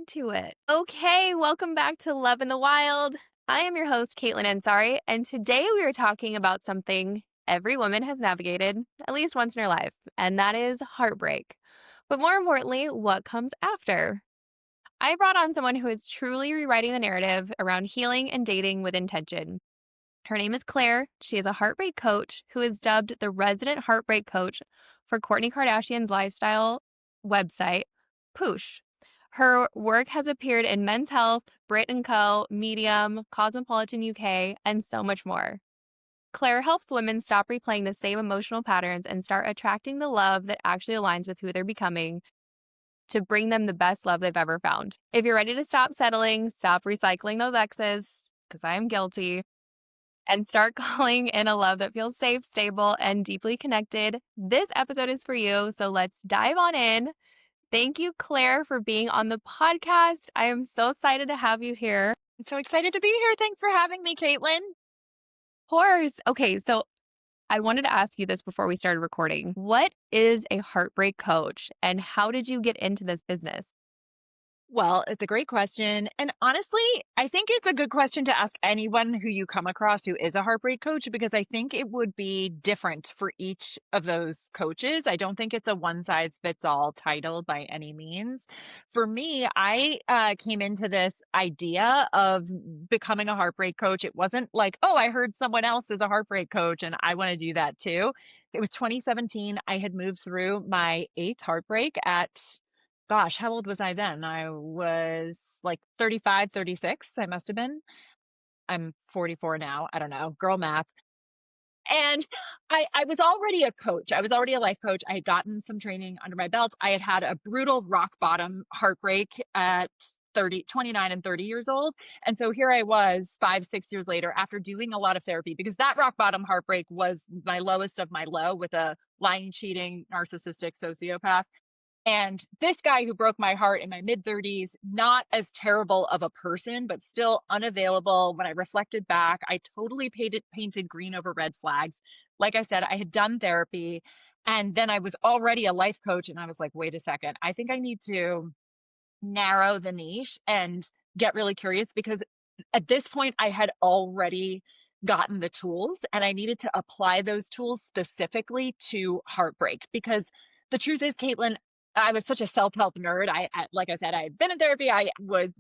into it. Okay, welcome back to Love in the Wild. I am your host, Caitlin Ansari, and today we are talking about something every woman has navigated at least once in her life, and that is heartbreak. But more importantly, what comes after. I brought on someone who is truly rewriting the narrative around healing and dating with intention. Her name is Claire. She is a heartbreak coach who is dubbed the resident heartbreak coach for Kourtney Kardashian's lifestyle website, Poosh. Her work has appeared in Men's Health, Brit & Co., Medium, Cosmopolitan UK, and so much more. Claire helps women stop replaying the same emotional patterns and start attracting the love that actually aligns with who they're becoming to bring them the best love they've ever found. If you're ready to stop settling, stop recycling those exes, because I am guilty, and start calling in a love that feels safe, stable, and deeply connected, this episode is for you. So let's dive on in. Thank you, Claire, for being on the podcast. I am so excited to have you here. I'm so excited to be here. Thanks for having me, Caitlin. Of course. Okay, so I wanted to ask you this before we started recording. What is a heartbreak coach, and how did you get into this business? Well, it's a great question. And honestly, I think it's a good question to ask anyone who you come across who is a heartbreak coach, because I think it would be different for each of those coaches. I don't think it's a one size fits all title by any means. For me, I came into this idea of becoming a heartbreak coach. It wasn't like, oh, I heard someone else is a heartbreak coach and I want to do that too. It was 2017. I had moved through my eighth heartbreak at gosh, how old was I then? I was like 35, 36. I must have been. I'm 44 now. I don't know. Girl math. And I was already a coach. I was already a life coach. I had gotten some training under my belt. I had had a brutal rock bottom heartbreak at 29 and 30 years old. And so here I was 5, 6 years later after doing a lot of therapy, because that rock bottom heartbreak was my lowest of my low with a lying, cheating, narcissistic sociopath. And this guy who broke my heart in my mid-30s, not as terrible of a person, but still unavailable. When I reflected back, I totally painted green over red flags. Like I said, I had done therapy, and then I was already a life coach. And I was like, wait a second, I think I need to narrow the niche and get really curious, because at this point I had already gotten the tools and I needed to apply those tools specifically to heartbreak. Because the truth is, Caitlin, I was such a self-help nerd. Like I said, I had been in therapy. I was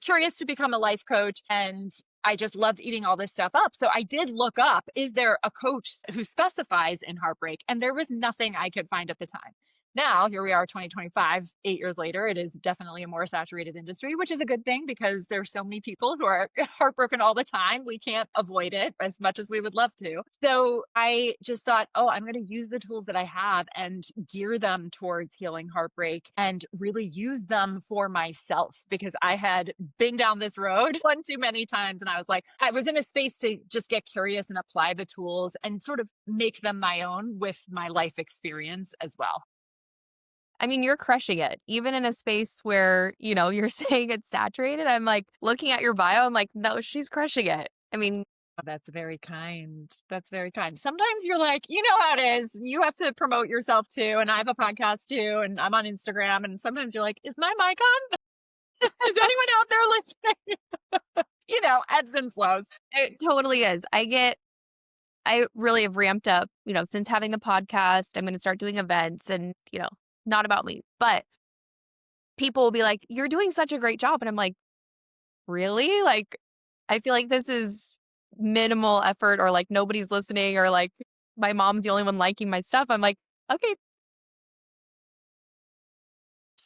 curious to become a life coach, and I just loved eating all this stuff up. So I did look up, is there a coach who specifies in heartbreak? And there was nothing I could find at the time. Now, here we are, 2025, 8 years later, it is definitely a more saturated industry, which is a good thing because there's so many people who are heartbroken all the time. We can't avoid it as much as we would love to. So I just thought, oh, I'm going to use the tools that I have and gear them towards healing heartbreak and really use them for myself, because I had been down this road one too many times. And I was like, I was in a space to just get curious and apply the tools and sort of make them my own with my life experience as well. I mean, you're crushing it. Even in a space where, you're saying it's saturated, I'm like looking at your bio, I'm like, no, she's crushing it. I mean, Oh, that's very kind. That's very kind. Sometimes you're like, you know how it is. You have to promote yourself too. And I have a podcast too. And I'm on Instagram. And sometimes you're like, is my mic on? Is anyone out there listening? Ebbs and flows. it totally is. I really have ramped up, since having the podcast. I'm going to start doing events and, not about me, but people will be like, you're doing such a great job. And I'm like, really? Like, I feel like this is minimal effort, or like nobody's listening, or like my mom's the only one liking my stuff. I'm like, okay.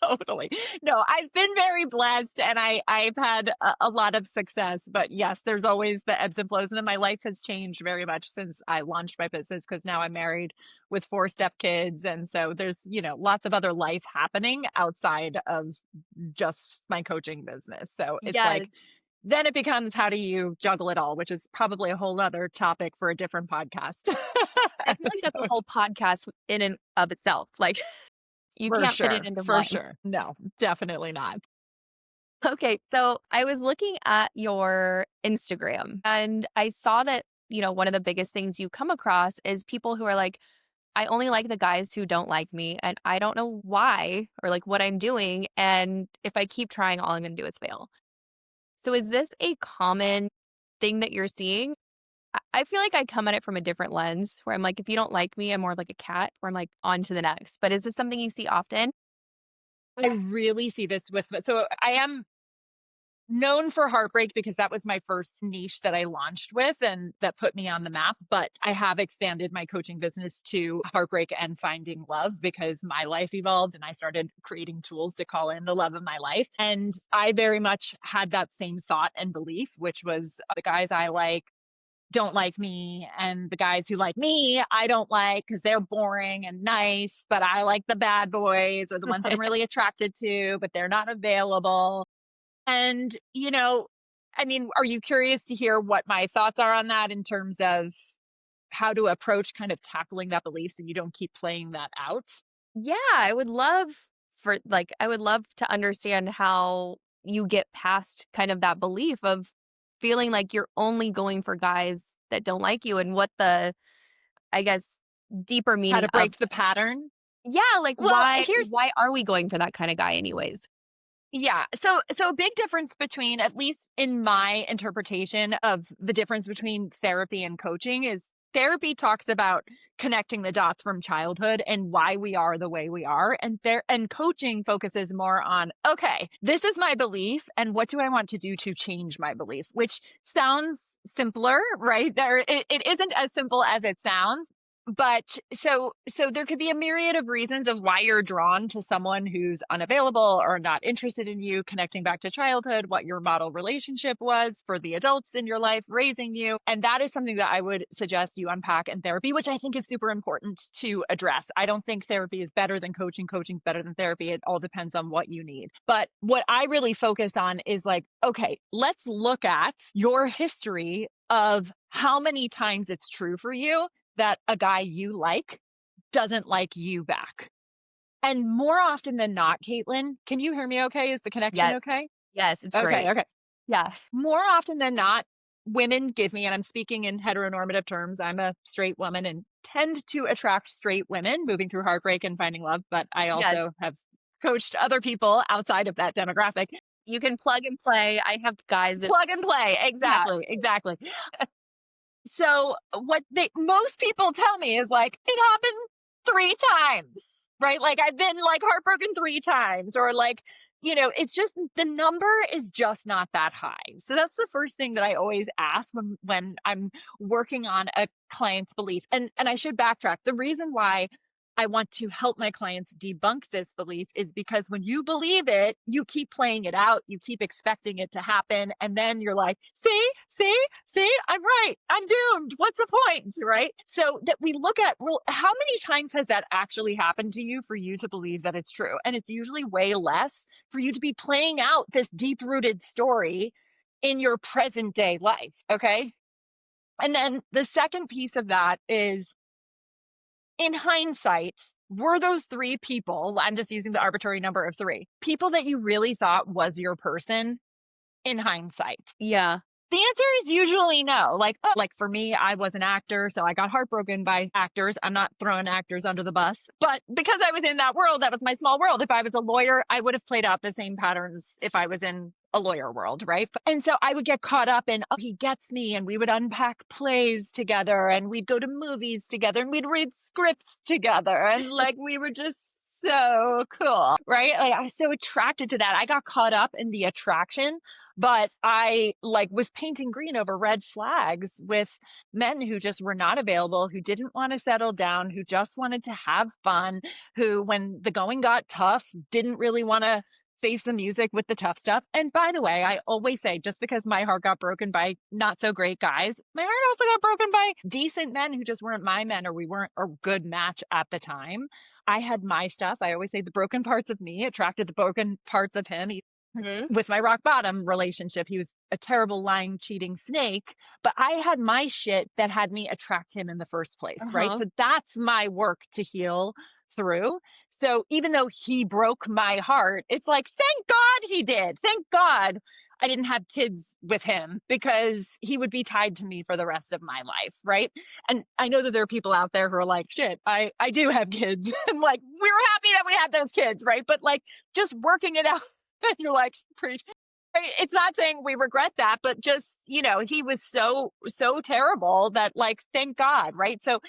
Totally. No, I've been very blessed, and I've had a lot of success. But yes, there's always the ebbs and flows. And then my life has changed very much since I launched my business, because now I'm married with 4 stepkids. And so there's, lots of other life happening outside of just my coaching business. So it's Yes. like, then it becomes, how do you juggle it all, which is probably a whole other topic for a different podcast. I feel like that's a whole podcast in and of itself. Like, you For can't fit it sure. into For one. sure. No, definitely not. Okay, so I was looking at your Instagram and I saw that, one of the biggest things you come across is people who are like, I only like the guys who don't like me, and I don't know why or like what I'm doing. And if I keep trying, all I'm going to do is fail. So is this a common thing that you're seeing? I feel like I come at it from a different lens where I'm like, if you don't like me, I'm more like a cat where I'm like on to the next. But is this something you see often? I really see this with, so I am known for Heartbreak because that was my first niche that I launched with and that put me on the map. But I have expanded my coaching business to Heartbreak and Finding Love because my life evolved and I started creating tools to call in the love of my life. And I very much had that same thought and belief, which was the guys I like don't like me, and the guys who like me I don't like because they're boring and nice, but I like the bad boys or the ones that I'm really attracted to, but they're not available. And, I mean, are you curious to hear what my thoughts are on that in terms of how to approach kind of tackling that belief so you don't keep playing that out? Yeah, I would love I would love to understand how you get past kind of that belief of feeling like you're only going for guys that don't like you and what the, I guess, deeper How meaning to of, break the pattern? yeah, like Well, here's why are we going for that kind of guy anyways? Yeah. So a big difference between, at least in my interpretation of the difference between therapy and coaching, is therapy talks about connecting the dots from childhood and why we are the way we are. And coaching focuses more on, okay, this is my belief and what do I want to do to change my belief, which sounds simpler, right? It isn't as simple as it sounds. But so there could be a myriad of reasons of why you're drawn to someone who's unavailable or not interested in you, connecting back to childhood, what your model relationship was for the adults in your life raising you. And that is something that I would suggest you unpack in therapy, which I think is super important to address. I don't think therapy is better than coaching, coaching's better than therapy. It all depends on what you need. But what I really focus on is like, okay, let's look at your history of how many times it's true for you that a guy you like doesn't like you back. And more often than not, Caitlin, can you hear me okay? Is the connection Yes. okay? Yes, it's Okay, great. okay. Yeah. More often than not, women give me, and I'm speaking in heteronormative terms, I'm a straight woman and tend to attract straight women moving through heartbreak and finding love, but I Yes. also have coached other people outside of that demographic. You can plug and play. I have guys that, Plug and play. yeah. Exactly, exactly. So what most people tell me is like, it happened 3 times, right? Like I've been like heartbroken 3 times, or like, it's just the number is just not that high. So that's the first thing that I always ask when I'm working on a client's belief. And I should backtrack. The reason why I want to help my clients debunk this belief is because when you believe it, you keep playing it out, you keep expecting it to happen. And then you're like, see, I'm right. I'm doomed. What's the point? Right. So that we look at, well, how many times has that actually happened to you for you to believe that it's true? And it's usually way less for you to be playing out this deep rooted story in your present day life. Okay. And then the second piece of that is, in hindsight, were those 3 people, I'm just using the arbitrary number of 3, people that you really thought was your person in hindsight? Yeah. The answer is usually no. Like, oh, like for me, I was an actor, so I got heartbroken by actors. I'm not throwing actors under the bus, but because I was in that world, that was my small world. If I was a lawyer, I would have played out the same patterns if I was in a lawyer world, right? And so I would get caught up in, oh, he gets me, and we would unpack plays together, and we'd go to movies together, and we'd read scripts together, and like we were just so cool, right? Like I was so attracted to that. I got caught up in the attraction, but I like was painting green over red flags with men who just were not available, who didn't want to settle down, who just wanted to have fun, who, when the going got tough, didn't really want to face the music with the tough stuff. And by the way, I always say, just because my heart got broken by not so great guys, my heart also got broken by decent men who just weren't my men, or we weren't a good match at the time. I had my stuff. I always say the broken parts of me attracted the broken parts of him. Mhm. With my rock bottom relationship, he was a terrible, lying, cheating snake, but I had my shit that had me attract him in the first place, right? Uh-huh. So that's my work to heal through. So even though he broke my heart, it's like, thank God he did. Thank God I didn't have kids with him because he would be tied to me for the rest of my life. Right. And I know that there are people out there who are like, shit, I do have kids. And like, we were happy that we had those kids. Right. But like just working it out, you're like, preach. Right? It's not saying we regret that, but just, he was so terrible that like, thank God. Right. So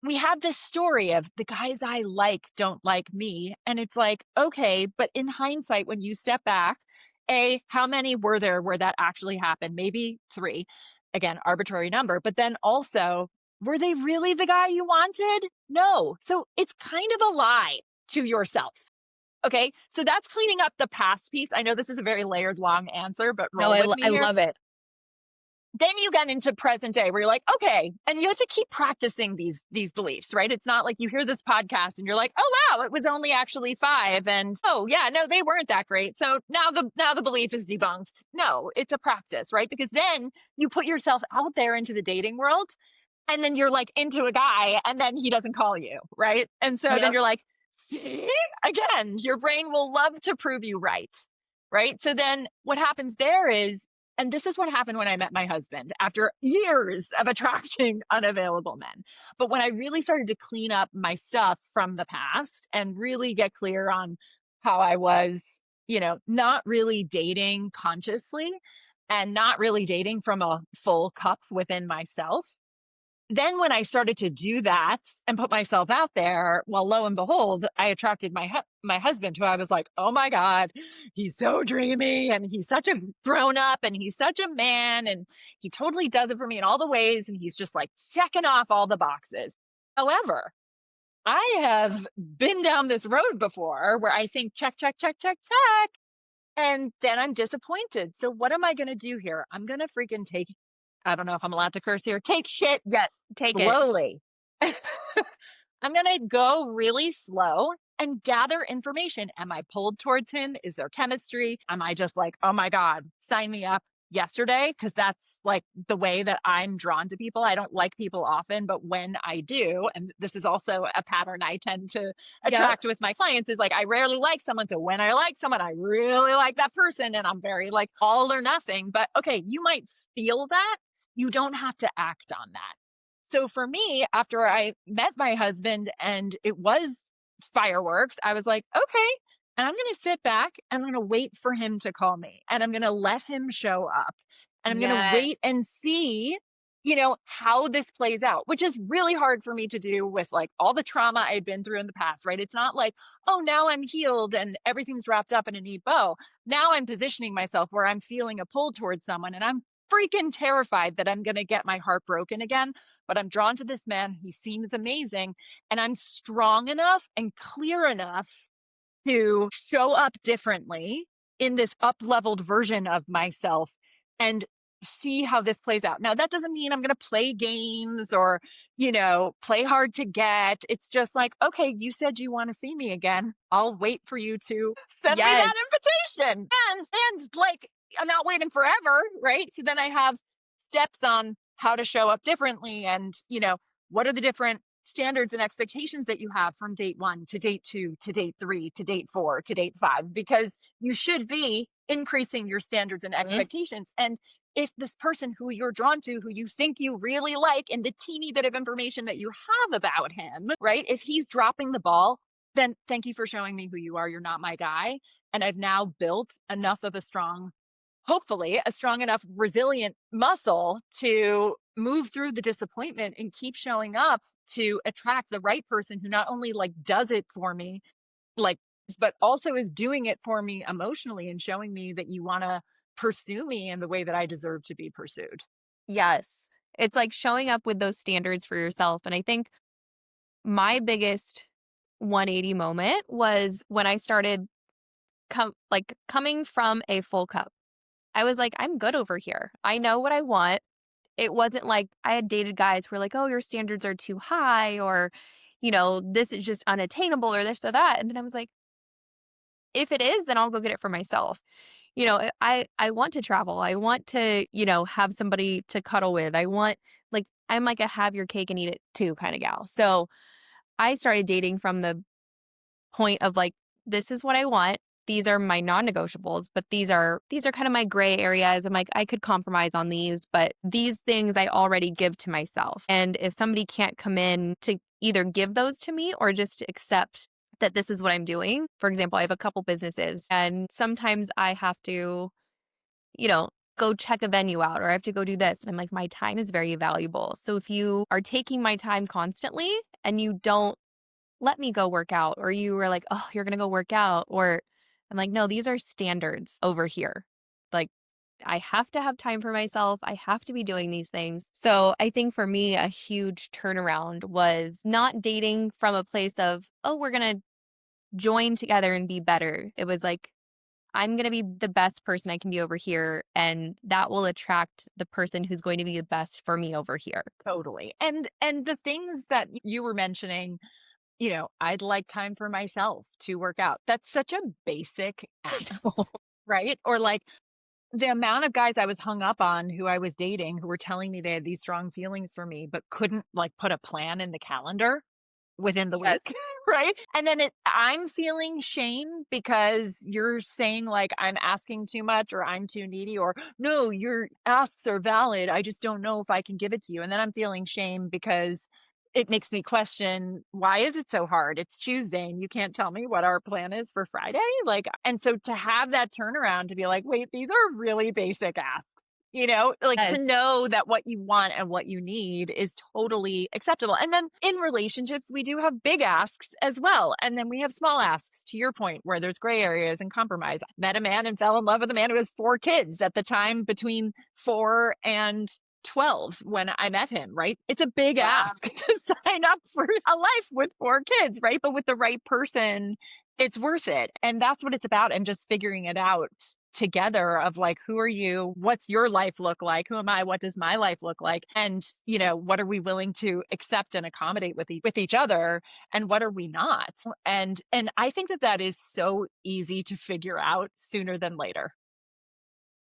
we have this story of the guys I like don't like me. And it's like, okay, but in hindsight, when you step back, how many were there where that actually happened? Maybe three. Again, arbitrary number. But then also, were they really the guy you wanted? No. So it's kind of a lie to yourself. Okay. So that's cleaning up the past piece. I know this is a very layered, long answer, but No, roll with me I here. love it. Then you get into present day where you're like, okay, and you have to keep practicing these beliefs, right? It's not like you hear this podcast and you're like, oh wow, it was only actually 5, and oh yeah, no, they weren't that great. So now the belief is debunked. No, it's a practice, right? Because then you put yourself out there into the dating world, and then you're like into a guy, and then he doesn't call you, right? And so then Yep. you're like, see, again, your brain will love to prove you right, right? So then what happens there is, and this is what happened when I met my husband after years of attracting unavailable men. But when I really started to clean up my stuff from the past and really get clear on how I was, not really dating consciously and not really dating from a full cup within myself, then when I started to do that and put myself out there, well, lo and behold, I attracted my husband, who I was like, oh my God, he's so dreamy and he's such a grown up and he's such a man and he totally does it for me in all the ways. And he's just like checking off all the boxes. However, I have been down this road before where I think check, check, check, check, check. And then I'm disappointed. So what am I going to do here? I'm going to freaking take, I don't know if I'm allowed to curse here, take shit Yeah, take it. slowly. I'm going to go really slow and gather information. Am I pulled towards him? Is there chemistry? Am I just like, oh my God, sign me up yesterday? Because that's like the way that I'm drawn to people. I don't like people often, but when I do, and this is also a pattern I tend to Yep. attract with my clients, is like, I rarely like someone. So when I like someone, I really like that person. And I'm very like all or nothing. But okay, you might feel that. You don't have to act on that. So for me, after I met my husband and it was fireworks, I was like, okay, and I'm going to sit back and I'm going to wait for him to call me and I'm going to let him show up and I'm going to Yes. wait and see, how this plays out, which is really hard for me to do with like all the trauma I'd been through in the past, right? It's not like, oh, now I'm healed and everything's wrapped up in a neat bow. Now I'm positioning myself where I'm feeling a pull towards someone and I'm freaking terrified that I'm going to get my heart broken again. But I'm drawn to this man. He seems amazing. And I'm strong enough and clear enough to show up differently in this up leveled version of myself and see how this plays out. Now, that doesn't mean I'm going to play games or, play hard to get. It's just like, okay, you said you want to see me again. I'll wait for you to send me that Yes. invitation. And like, I'm not waiting forever, right? So then I have steps on how to show up differently and, what are the different standards and expectations that you have from date 1 to date 2 to date 3 to date 4 to date 5, because you should be increasing your standards and Mhm. expectations. And if this person who you're drawn to, who you think you really like, and the teeny bit of information that you have about him, right? If he's dropping the ball, then thank you for showing me who you are. You're not my guy. And I've now built enough of hopefully a strong enough resilient muscle to move through the disappointment and keep showing up to attract the right person who not only like does it for me, like, but also is doing it for me emotionally and showing me that you want to pursue me in the way that I deserve to be pursued. Yes. It's like showing up with those standards for yourself. And I think my biggest 180 moment was when I started coming from a full cup. I was like, I'm good over here. I know what I want. It wasn't like I had dated guys who were like, oh, your standards are too high, or, this is just unattainable, or this or that. And then I was like, if it is, then I'll go get it for myself. I want to travel. I want to, have somebody to cuddle with. I'm like a have your cake and eat it too kind of gal. So I started dating from the point of like, this is what I want. these are my non-negotiables, but these are kind of my gray areas. I'm like, I could compromise on these, but these things I already give to myself. And if somebody can't come in to either give those to me or just accept that this is what I'm doing. For example, I have a couple businesses and sometimes I have to, you know, go check a venue out or I have to go do this. And I'm like, my time is very valuable. So if you are taking my time constantly and you don't let me go work out, or you were like, oh, you're going to go work out, or I'm like, no, these are standards over here. Like, I have to have time for myself. I have to be doing these things. So I think for me, a huge turnaround was not dating from a place of, oh, we're going to join together and be better. It was like, I'm going to be the best person I can be over here. And that will attract the person who's going to be the best for me over here. Totally. And the things that you were mentioning, I'd like time for myself to work out. That's such a basic ask, right? Or like the amount of guys I was hung up on who I was dating who were telling me they had these strong feelings for me, but couldn't like put a plan in the calendar within the Yes. week, right? And then I'm feeling shame because you're saying like I'm asking too much or I'm too needy or no, your asks are valid. I just don't know if I can give it to you. And then I'm feeling shame because it makes me question, why is it so hard? It's Tuesday and you can't tell me what our plan is for Friday. Like, and so to have that turnaround to be like, wait, these are really basic asks. Like to Yes. know that what you want and what you need is totally acceptable. And then in relationships, we do have big asks as well. And then we have small asks, to your point, where there's gray areas and compromise. I met a man and fell in love with a man who has 4 kids at the time between 4 and 12 when I met him, right? It's a big Wow. ask to sign up for a life with 4 kids, right? But with the right person, it's worth it. And that's what it's about. And just figuring it out together of like, who are you? What's your life look like? Who am I? What does my life look like? And, what are we willing to accept and accommodate with each other? And what are we not? And I think that is so easy to figure out sooner than later.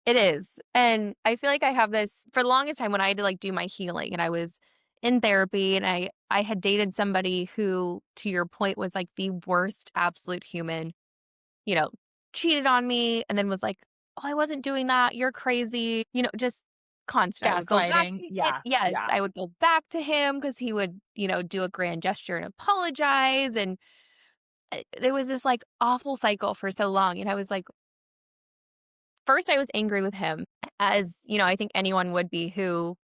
It is. And I feel like I have this for the longest time when I had to like do my healing and I was in therapy and I had dated somebody who, to your point, was like the worst absolute human, you know, cheated on me and then was like, oh, I wasn't doing that. You're crazy. Just constant. I would go back Gaslighting. to him. Yeah. Yes, Yeah. I would go back to him because he would, do a grand gesture and apologize. And there was this like awful cycle for so long. And I was like, first, I was angry with him, as, I think anyone would be who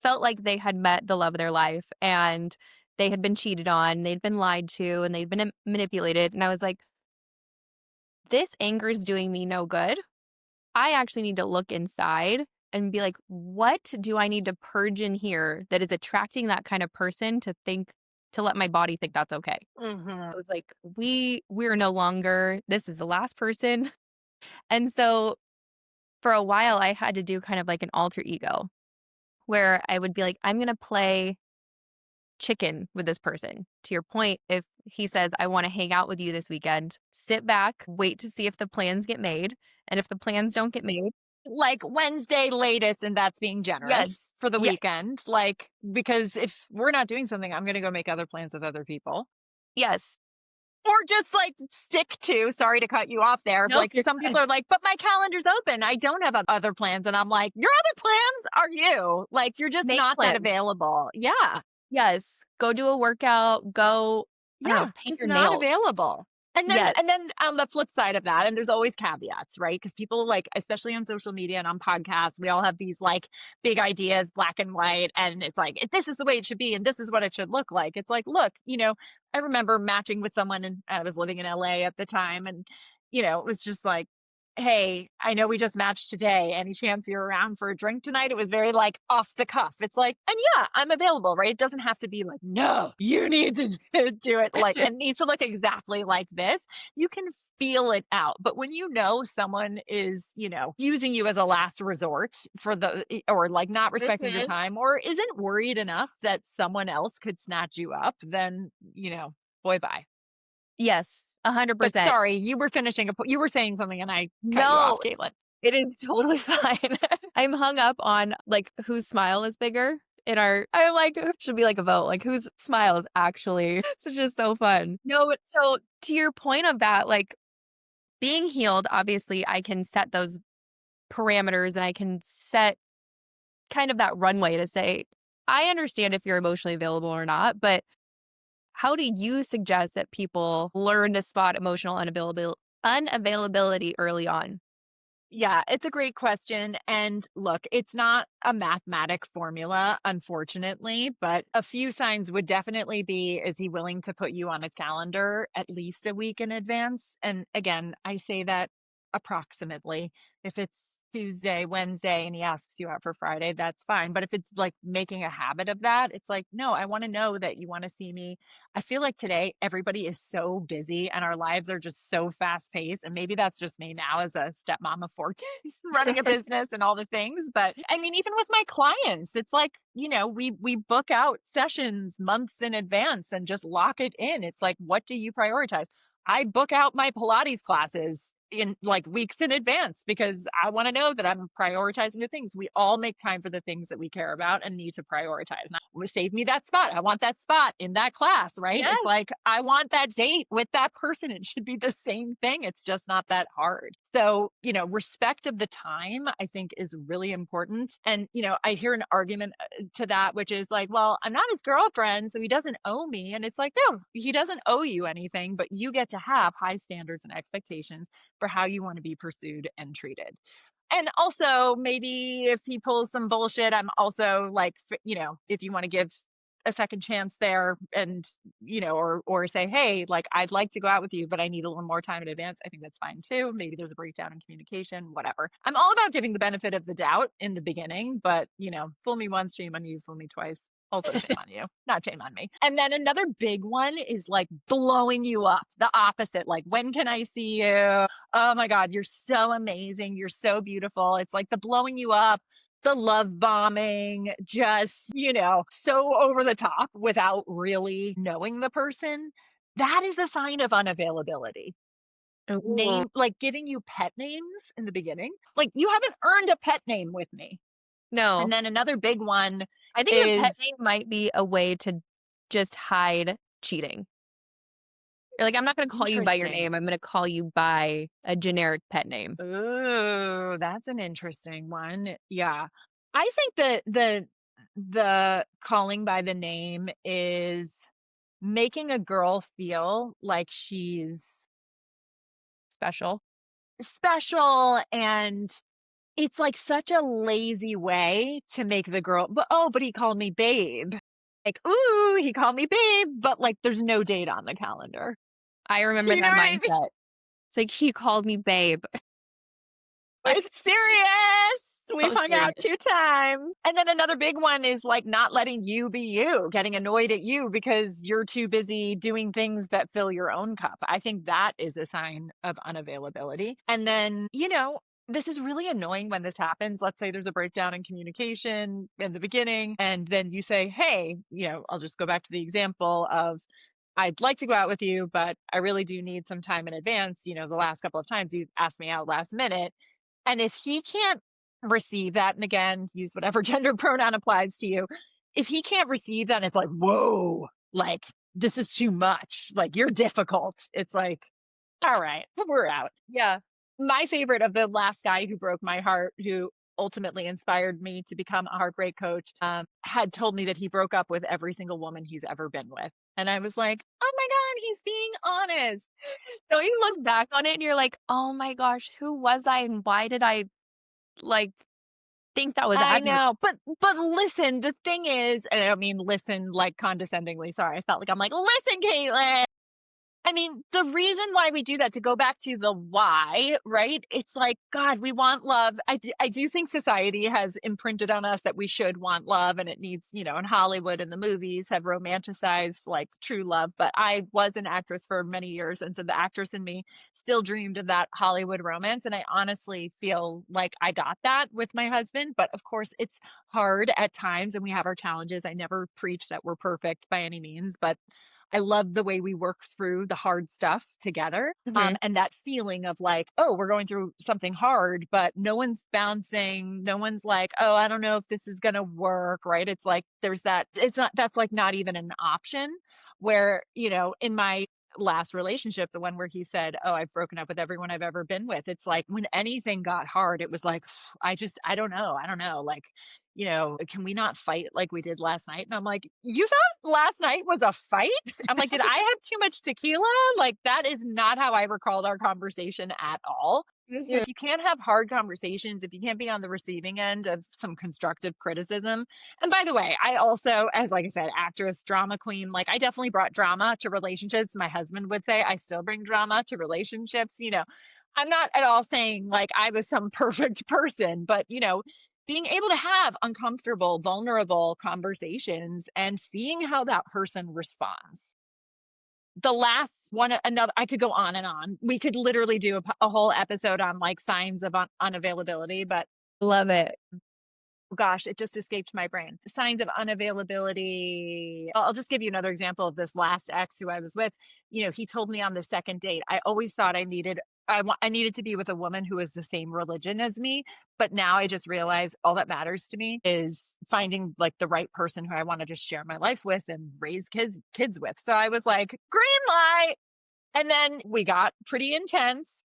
felt like they had met the love of their life and they had been cheated on, they'd been lied to, and they'd been manipulated. And I was like, this anger is doing me no good. I actually need to look inside and be like, what do I need to purge in here that is attracting that kind of person to let my body think that's okay? Hmm. I was like, we're no longer, this is the last person. And so for a while, I had to do kind of like an alter ego where I would be like, I'm going to play chicken with this person. To your point, if he says, I want to hang out with you this weekend, sit back, wait to see if the plans get made. And if the plans don't get made, Like Wednesday latest, and that's being yes, generous for the yeah, weekend. Like, because if we're not doing something, I'm going to go make other plans with other people. yes, Or just like stick to, sorry to cut you off there. nope, Like you're some fine. people are like, but my calendar's open. I don't have other plans. And I'm like, your other plans are you. Like, you're just Make not that plans. available. Yeah. Yes, go do a workout, go, I don't know, Yeah, paint just your not nails. available. And then Yes, and then on the flip side of that, and there's always caveats, right? Because people like, especially on social media and on podcasts, we all have these like big ideas, black and white, and it's like, this is the way it should be, and this is what it should look like. It's like, look, I remember matching with someone, and I was living in LA at the time, and it was just like, hey, I know we just matched today. Any chance you're around for a drink tonight? It was very like off the cuff. It's like, and yeah, I'm available, right? It doesn't have to be like, no, you need to do it like, it needs to look exactly like this. You can feel it out. But when someone is, using you as a last resort or like not respecting your mhm, time or isn't worried enough that someone else could snatch you up, then, boy, bye. yes, But 100%. sorry, you were saying something and I cut you off, No, Caitlin. it is totally fine. I'm hung up on, like, whose smile is bigger I'm like, it should be like a vote, like, whose smile is actually it's just so fun. No, but so to your point of that, like, being healed, obviously, I can set those parameters and I can set kind of that runway to say, I understand if you're emotionally available or not, but how do you suggest that people learn to spot emotional unavailability early on? Yeah, it's a great question. And look, it's not a mathematic formula, unfortunately, but a few signs would definitely be, is he willing to put you on his calendar at least a week in advance? And again, I say that approximately. If it's Tuesday, Wednesday, and he asks you out for Friday, that's fine. But if it's like making a habit of that, it's like, no, I want to know that you want to see me. I feel like today everybody is so busy and our lives are just so fast paced. And maybe that's just me now as a stepmom of four kids running a business and all the things. But I mean, even with my clients, it's like, we book out sessions months in advance and just lock it in. It's like, what do you prioritize? I book out my Pilates classes in like weeks in advance because I want to know that I'm prioritizing the things. We all make time for the things that we care about and need to prioritize. Now, save me that spot. I want that spot in that class, right? It's Yes. like I want that date with that person. It should be the same thing. It's just not that hard. So, respect of the time, I think is really important. And, I hear an argument to that, which is like, well, I'm not his girlfriend, so he doesn't owe me. And it's like, no, he doesn't owe you anything, but you get to have high standards and expectations for how you want to be pursued and treated. And also, maybe if he pulls some bullshit, I'm also like, if you want to give a second chance there and, or say, hey, like, I'd like to go out with you, but I need a little more time in advance. I think that's fine too. Maybe there's a breakdown in communication, whatever. I'm all about giving the benefit of the doubt in the beginning, but, fool me once, shame on you, fool me twice. Also, shame on you, not shame on me. And then another big one is like blowing you up, the opposite. Like, when can I see you? Oh my God, you're so amazing. You're so beautiful. It's like the blowing you up, the love bombing, just, so over the top without really knowing the person. That is a sign of unavailability. Ooh. Like giving you pet names in the beginning. Like, you haven't earned a pet name with me. And No, then another big one I think the pet is name might be a way to just hide cheating. You're like, I'm not going to call you by your interesting. name. I'm going to call you by a generic pet name. Ooh, that's an interesting one. Yeah. I think that the calling by the name is making a girl feel like she's Special. special, and it's like such a lazy way to make the girl, but he called me babe. Like, ooh, he called me babe, but like there's no date on the calendar. I remember You know that what I mean? mindset. It's like, he called me babe. It's serious. So We've hung serious. out 2 times. And then another big one is like not letting you be you, getting annoyed at you because you're too busy doing things that fill your own cup. I think that is a sign of unavailability. And then, this is really annoying when this happens. Let's say there's a breakdown in communication in the beginning, and then you say, hey, I'll just go back to the example of, I'd like to go out with you, but I really do need some time in advance. The last couple of times you asked me out last minute. And if he can't receive that, and again, use whatever gender pronoun applies to you, if he can't receive that, it's like, whoa, like, this is too much. Like, you're difficult. It's like, all right, we're out. Yeah. My favorite of the last guy who broke my heart, who ultimately inspired me to become a heartbreak coach, had told me that he broke up with every single woman he's ever been with. And I was like, oh my God, he's being honest. Don't you look back on it and you're like, oh my gosh, who was I and why did I like think that was I admirable? know, but listen, the thing is, and I don't mean listen like condescendingly. Sorry, I felt like I'm like, listen, Caitlin. I mean, the reason why we do that, to go back to the why, right? It's like, God, we want love. I do think society has imprinted on us that we should want love, and it needs, in Hollywood and the movies have romanticized like true love. But I was an actress for many years. And so the actress in me still dreamed of that Hollywood romance. And I honestly feel like I got that with my husband. But of course, it's hard at times and we have our challenges. I never preach that we're perfect by any means, but I love the way we work through the hard stuff together. Mhm. And that feeling of like, oh, we're going through something hard, but no one's bouncing. No one's like, oh, I don't know if this is going to work. Right. It's like, there's that, it's not, that's like not even an option where, in my last relationship, the one where he said, "Oh, I've broken up with everyone I've ever been with." It's like when anything got hard, it was like, I don't know. I don't know. Like, can we not fight like we did last night? And I'm like, you thought last night was a fight? I'm like, did I have too much tequila? Like, that is not how I recalled our conversation at all. Mhm. If you can't have hard conversations, if you can't be on the receiving end of some constructive criticism, and by the way, I also, as like I said, actress, drama queen, like I definitely brought drama to relationships. My husband would say I still bring drama to relationships. I'm not at all saying like I was some perfect person, but being able to have uncomfortable, vulnerable conversations and seeing how that person responds. The last one, another, I could go on and on. We could literally do a whole episode on like signs of unavailability, but Love it. gosh, it just escaped my brain. Signs of unavailability. I'll just give you another example of this last ex who I was with. He told me on the second date, I always thought I needed to be with a woman who was the same religion as me, but now I just realize all that matters to me is finding like the right person who I want to just share my life with and raise kids with. So I was like, green light. And then we got pretty intense.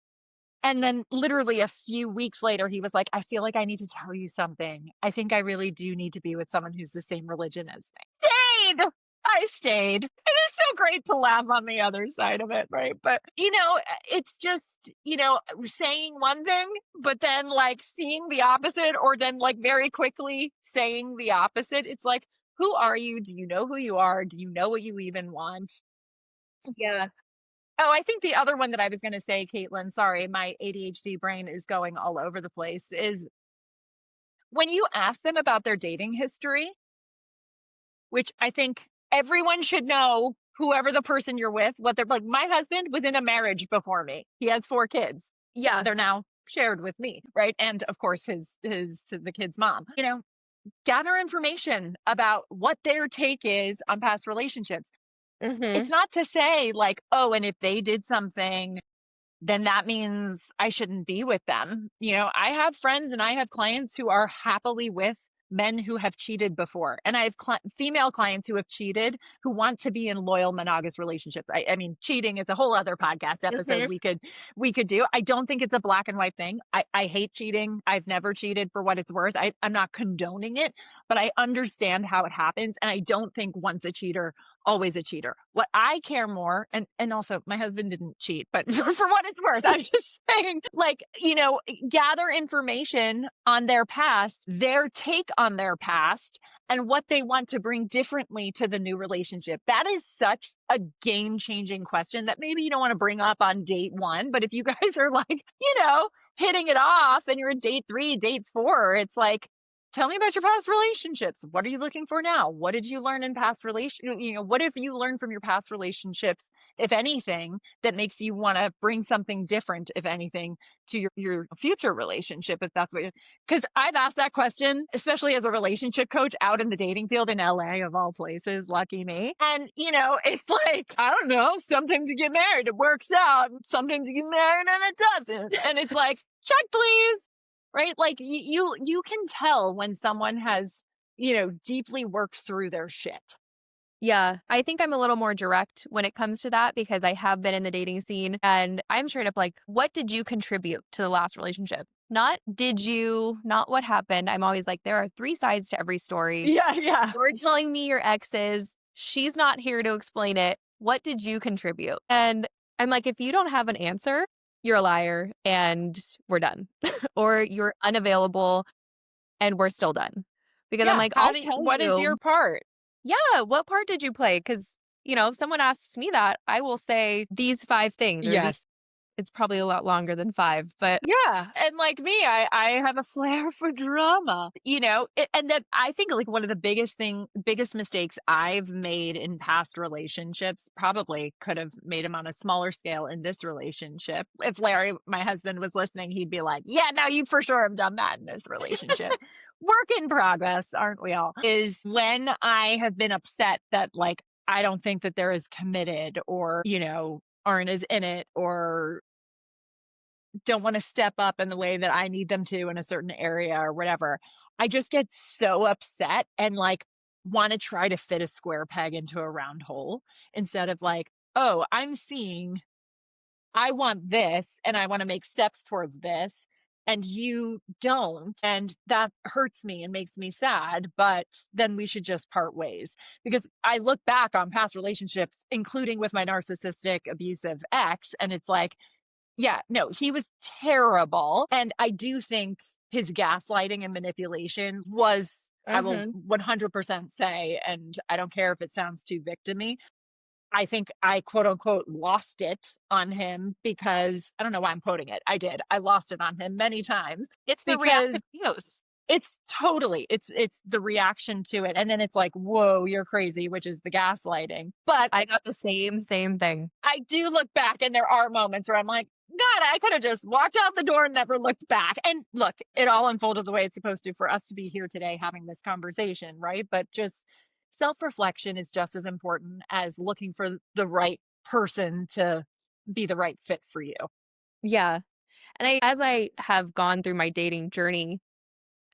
And then literally a few weeks later, he was like, I feel like I need to tell you something. I think I really do need to be with someone who's the same religion as me. Stayed. I stayed. And it's so great to laugh on the other side of it, right? But, it's just, saying one thing, but then like seeing the opposite, or then like very quickly saying the opposite. It's like, who are you? Do you know who you are? Do you know what you even want? Yeah. Oh, I think the other one that I was gonna say, Caitlin, sorry, my ADHD brain is going all over the place, is when you ask them about their dating history, which I think everyone should know, whoever the person you're with, what they're like. My husband was in a marriage before me. He has 4 kids. Yeah. They're now shared with me, right? And of course his to the kid's mom. Gather information about what their take is on past relationships. It's Mhm. not to say like, oh, and if they did something, then that means I shouldn't be with them. I have friends and I have clients who are happily with men who have cheated before. And I have female clients who have cheated who want to be in loyal monogamous relationships. I mean, cheating is a whole other podcast episode Mhm. we could do. I don't think it's a black and white thing. I hate cheating. I've never cheated for what it's worth. I'm not condoning it, but I understand how it happens. And I don't think once a cheater, always a cheater. What I care more, and also my husband didn't cheat, but for what it's worth, I'm just saying, like, gather information on their past, their take on their past, and what they want to bring differently to the new relationship. That is such a game-changing question that maybe you don't want to bring up on date 1, but if you guys are like, hitting it off and you're at date 3, date 4, it's like, tell me about your past relationships. What are you looking for now? What did you learn in past what have you learned from your past relationships, if anything, that makes you want to bring something different, if anything, to your future relationship, if that's what because I've asked that question, especially as a relationship coach out in the dating field in LA of all places, lucky me. And it's like, I don't know, sometimes you get married, it works out. Sometimes you get married and it doesn't. And it's like, check please. Right? Like you can tell when someone has, deeply worked through their shit. Yeah, I think I'm a little more direct when it comes to that because I have been in the dating scene and I'm straight up like, what did you contribute to the last relationship? Not did you, not what happened. I'm always like, there are 3 sides to every story. Yeah, yeah. You're telling me your ex is, she's not here to explain it. What did you contribute? And I'm like, if you don't have an answer, you're a liar and we're done. Or you're unavailable and we're still done. Because I'm Yeah. like, I'll tell What is your you, part? yeah, what part did you play? Because, if someone asks me that, I will say these 5 things or these, Yes. it's probably a lot longer than 5, but Yeah. And like me, I have a flair for drama, and that I think like one of the biggest mistakes I've made in past relationships, probably could have made them on a smaller scale in this relationship. If Larry, my husband, was listening, he'd be like, yeah, no, you for sure have done that in this relationship. Work in progress, aren't we all? Is when I have been upset that like, I don't think that they're as committed or, aren't as in it or don't want to step up in the way that I need them to in a certain area or whatever. I just get so upset and like want to try to fit a square peg into a round hole instead of like, oh, I'm seeing I want this and I want to make steps towards this and you don't, and that hurts me and makes me sad, but then we should just part ways. Because I look back on past relationships, including with my narcissistic abusive ex, and it's like, yeah, no, he was terrible. And I do think his gaslighting and manipulation was, I will Mhm. 100% say, and I don't care if it sounds too victimy, I think I quote unquote lost it on him because I don't know why I'm quoting it. I did. I lost it on him many times It's the because reactive abuse. it's the reaction to it. And then it's like, whoa, you're crazy, which is the gaslighting. But I got the same thing. I do look back and there are moments where I'm like, God, I could have just walked out the door and never looked back. And look, it all unfolded the way it's supposed to for us to be here today having this conversation, right? But just self reflection is just as important as looking for the right person to be the right fit for you. Yeah. And as I have gone through my dating journey,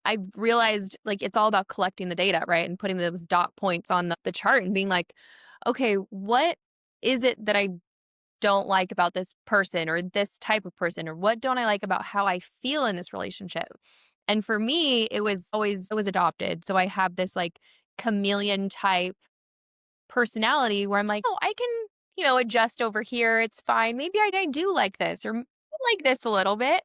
I've realized, like, it's all about collecting the data, right? And putting those dot points on the chart and being like, okay, what is it that I don't like about this person or this type of person? Or what don't I like about how I feel in this relationship? And for me, it was adopted. So I have this like chameleon type personality where I'm like, oh, I can, adjust over here. It's fine. Maybe I do like this or I like this a little bit.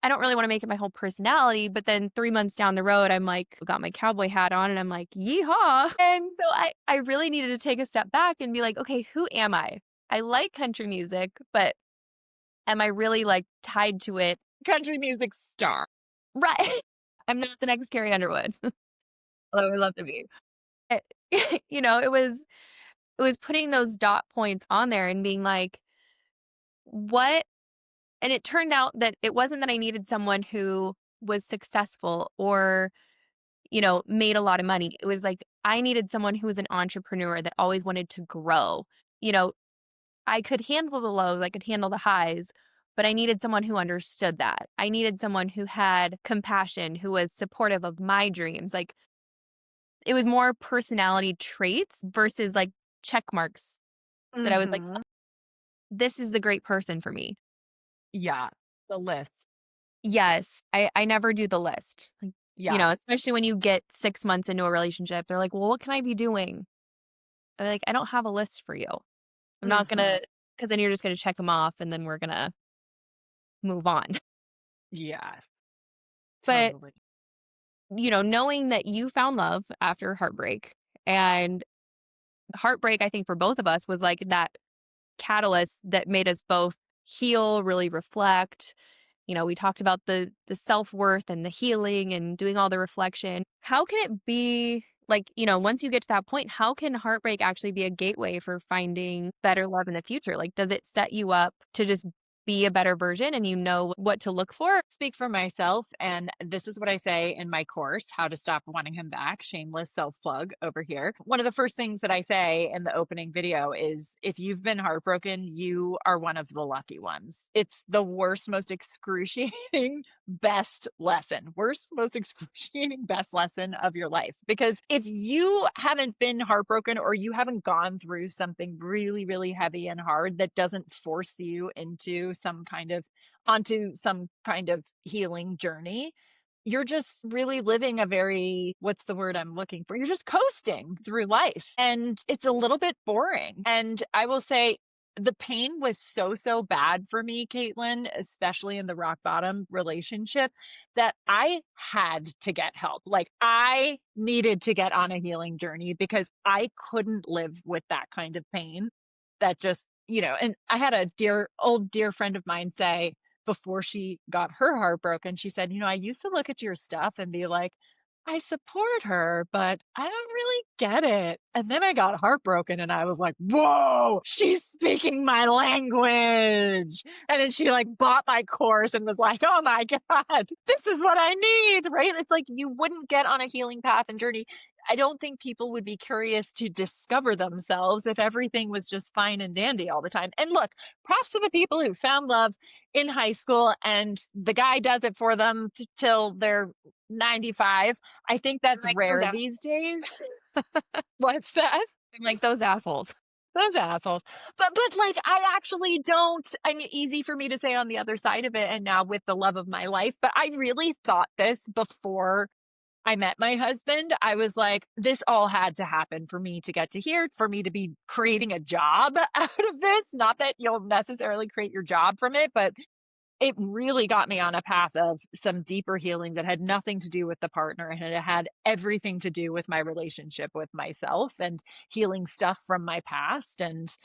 I don't really wanna make it my whole personality, but then 3 months down the road, I'm like, got my cowboy hat on, and I'm like, "Yeehaw." And so I really needed to take a step back and be like, "Okay, who am I? I like country music, but am I really, like, tied to it?" Country music star. Right. I'm not the next Carrie Underwood, although I would love to be. Eh, it was putting those dot points on there and being like, "What." And it turned out that it wasn't that I needed someone who was successful or made a lot of money. It was like I needed someone who was an entrepreneur that always wanted to grow. You know, I could handle the lows, I could handle the highs, but I needed someone who understood that. I needed someone who had compassion, who was supportive of my dreams. Like it was more personality traits versus like check marks that I was like, Hmm. this is a great person for me. Yeah. The list. Yes, I never do the list. Like, Yeah. especially when you get 6 months into a relationship, they're like, "Well, what can I be doing?" I'm like, "I don't have a list for you. I'm not Hmm. gonna, because then you're just gonna check them off and then we're gonna move on." Yeah. But, Totally. knowing that you found love after heartbreak, and heartbreak, I think for both of us was like that catalyst that made us both heal, really reflect. We talked about the self-worth and the healing and doing all the reflection. How can it be like, once you get to that point, how can heartbreak actually be a gateway for finding better love in the future? Like, does it set you up to just be a better version and you know what to look for? Speak for myself, and this is what I say in my course, How to Stop Wanting Him Back. Shameless self plug over here. One of the first things that I say in the opening video is if you've been heartbroken, you are one of the lucky ones. It's the worst, most excruciating, best lesson, worst, most excruciating, best lesson of your life. Because if you haven't been heartbroken or you haven't gone through something really, really heavy and hard that doesn't force you into some kind of onto some kind of healing journey, you're just really living a very, what's the word I'm looking for? You're just coasting through life and it's a little bit boring. And I will say, the pain was so bad for me, Caitlin, especially in the rock bottom relationship, that I had to get help. Like I needed to get on a healing journey because I couldn't live with that kind of pain that just, and I had a old dear friend of mine say, before she got her heart broken, she said, I used to look at your stuff and be like, I support her, but I don't really get it. And then I got heartbroken and I was like, whoa, she's speaking my language. And then she like bought my course and was like, oh my God, this is what I need, right? It's like you wouldn't get on a healing path and journey. I don't think people would be curious to discover themselves if everything was just fine and dandy all the time. And look, props to the people who found love in high school and the guy does it for them till they're 95. I think I'm that's like, rare these days. What's that? I'm like those assholes. Those assholes. But, like, I actually don't I mean, easy for me to say on the other side of it and now with the love of my life, but I really thought this before I met my husband. I was like, this all had to happen for me to get to here, for me to be creating a job out of this. Not that you'll necessarily create your job from it, but it really got me on a path of some deeper healing that had nothing to do with the partner, and it had everything to do with my relationship with myself and healing stuff from my past and,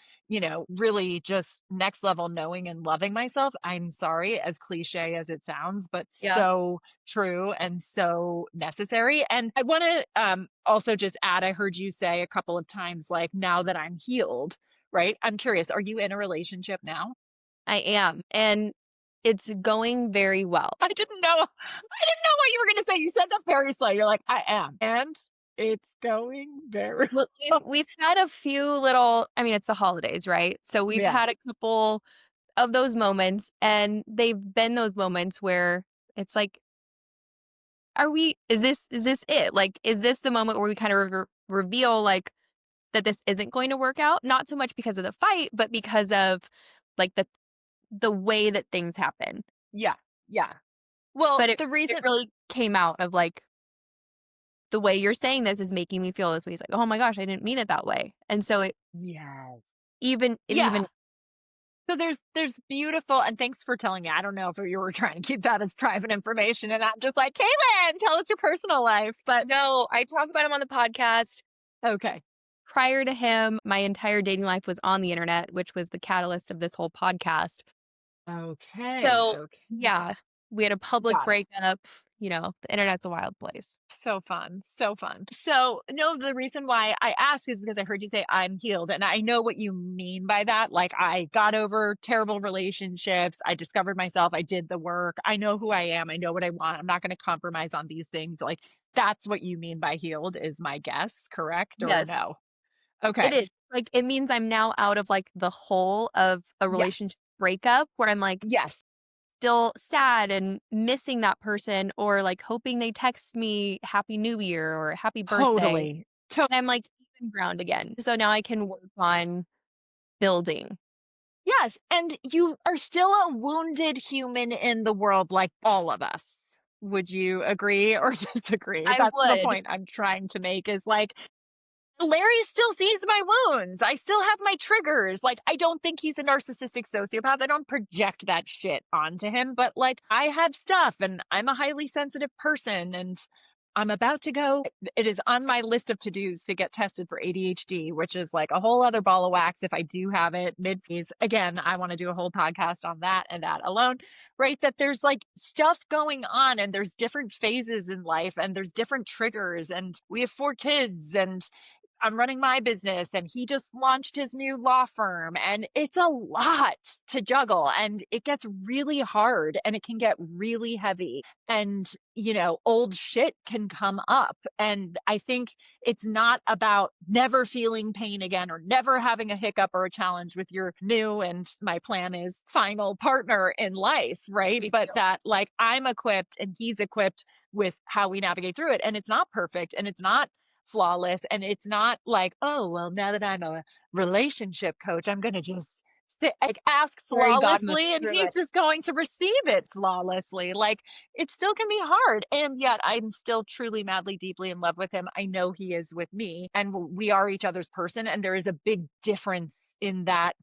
really just next level knowing and loving myself. I'm sorry, as cliche as it sounds, but Yeah. so true and so necessary. And I want to also just add, I heard you say a couple of times, like, now that I'm healed, right? I'm curious, are you in a relationship now? I am, and it's going very well. I didn't know what you were gonna say. You said that very slow. You're like, "I am." And it's going very Well, we've well. we've had a few little I mean, it's the holidays, right? So we've Yeah. had a couple of those moments, and they've been those moments where it's like, "Are we is this it? Like, is this the moment where we kind of reveal, like, that this isn't going to work out?" Not so much because of the fight, but because of, like, the way that things happen. Yeah. Yeah. Well, But it the it reason really came out of, like, the way you're saying this is making me feel this way. He's like, "Oh my gosh, I didn't mean it that way." And so Yes. it even Yeah. So there's beautiful and thanks for telling me. I don't know if you were trying to keep that as private information, and I'm just like, "Caitlin, tell us your personal life." But No, I talk about him on the podcast. okay. Prior to him, my entire dating life was on the internet, which was the catalyst of this whole podcast. Okay. So, Okay. yeah, we had a public Got it. breakup, the internet's a wild place. So fun, so fun. So, no, the reason why I ask is because I heard you say I'm healed, and I know what you mean by that. Like, I got over terrible relationships. I discovered myself. I did the work. I know who I am. I know what I want. I'm not going to compromise on these things. Like, that's what you mean by healed, is my guess, correct or Yes, no? it Okay. is. Like, it means I'm now out of, like, the hole of a relationship Yes. breakup where I'm, like, Yes. still sad and missing that person or, like, hoping they text me happy new year or happy birthday. Totally. And I'm, like, even ground again. So now I can work on building. Yes. And you are still a wounded human in the world like all of us. Would you agree or disagree? I That's the would. point I'm trying to make is like, Larry still sees my wounds. I still have my triggers. Like, I don't think he's a narcissistic sociopath. I don't project that shit onto him, but like, I have stuff and I'm a highly sensitive person and I'm about to go. It is on my list of to dos to get tested for ADHD, which is like a whole other ball of wax if I do have it mid phase. Again, I want to do a whole podcast on that and that alone, right? That there's like stuff going on and there's different phases in life and there's different triggers. And we have 4 kids and I'm running my business and he just launched his new law firm and it's a lot to juggle and it gets really hard and it can get really heavy and old shit can come up and I think it's not about never feeling pain again or never having a hiccup or a challenge with your new and my plan is final partner in life, right? Me But too. that like I'm equipped and he's equipped with how we navigate through it and it's not perfect and it's not flawless. And it's not like, oh, well, now that I'm a relationship coach, I'm going to just like ask Fairy godmother flawlessly and through he's it. just going to receive it flawlessly. Like it still can be hard. And yet I'm still truly, madly, deeply in love with him. I know he is with me and we are each other's person. And there is a big difference in that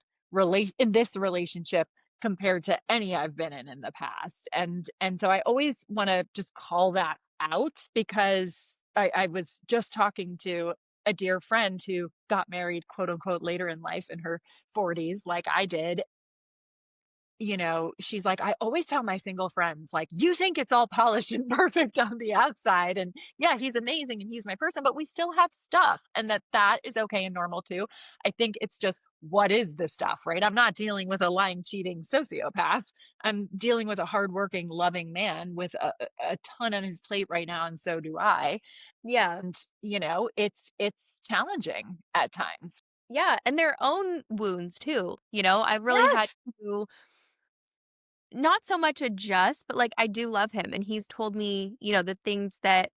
in this relationship compared to any I've been in the past. And so I always want to just call that out because I was just talking to a dear friend who got married, quote unquote, later in life in her 40s, like I did. She's like, I always tell my single friends, like, you think it's all polished and perfect on the outside. And yeah, he's amazing and he's my person, but we still have stuff and that is okay and normal too. I think it's just, what is this stuff, right? I'm not dealing with a lying, cheating sociopath. I'm dealing with a hardworking, loving man with a ton on his plate right now. And so do I. Yeah. And, it's challenging at times. Yeah, and their own wounds too, I've really had Yes. to not so much adjust, but, like, I do love him, and he's told me, the things that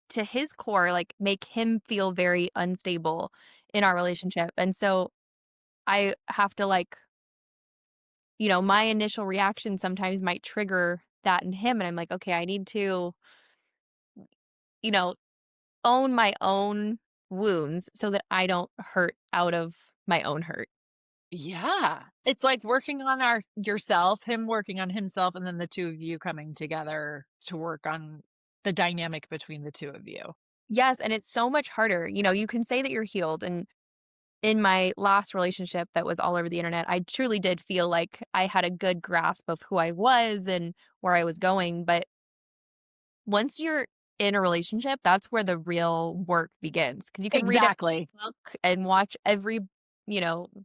to his core, like, make him feel very unstable in our relationship, and so I have to my initial reaction sometimes might trigger that in him. And I'm like, okay, I need to, you know, own my own wounds so that I don't hurt out of my own hurt. Yeah. It's like working on our yourself, him working on himself, and then the 2 of you coming together to work on the dynamic between the 2 of you. Yes. And it's so much harder. You can say that you're healed. And in my last relationship that was all over the internet, I truly did feel like I had a good grasp of who I was and where I was going. But once you're in a relationship, that's where the real work begins because you can read every Exactly. book and watch every,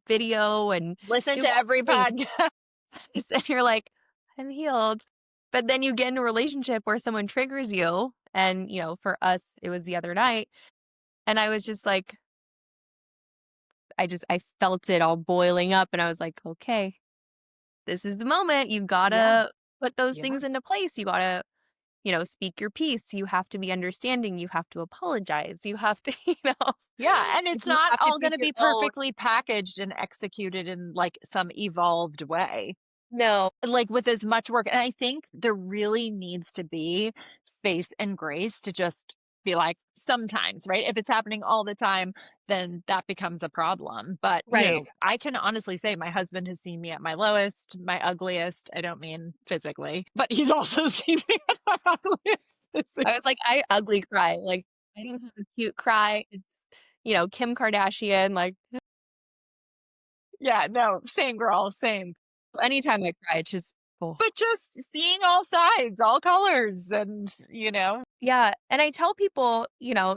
video and Listen do to all every the things, podcast. and you're like, "I'm healed." But then you get in a relationship where someone triggers you, and, for us, it was the other night, and I was just like I felt it all boiling up, and I was like, "Okay, this is the moment. You Yeah. gotta put those Yeah. things into place. You gotta speak your piece. You have to be understanding. You have to apologize. You have to, Yeah, and it's you not have to all take gonna your be own. perfectly packaged and executed in, like, some evolved way. No, Like, with as much work, and I think there really needs to be space and grace to just be like, sometimes, right? If it's happening all the time, then that becomes a problem, but, right. I can honestly say my husband has seen me at my lowest, my ugliest. I don't mean physically, but he's also seen me at my ugliest I was physically. like, I ugly cry. Like, I don't have a cute cry. It's, Kim Kardashian. Like, Yeah, no, same girl, same. anytime I cry, it's just, oh. But just seeing all sides, all colors, and, Yeah. And I tell people,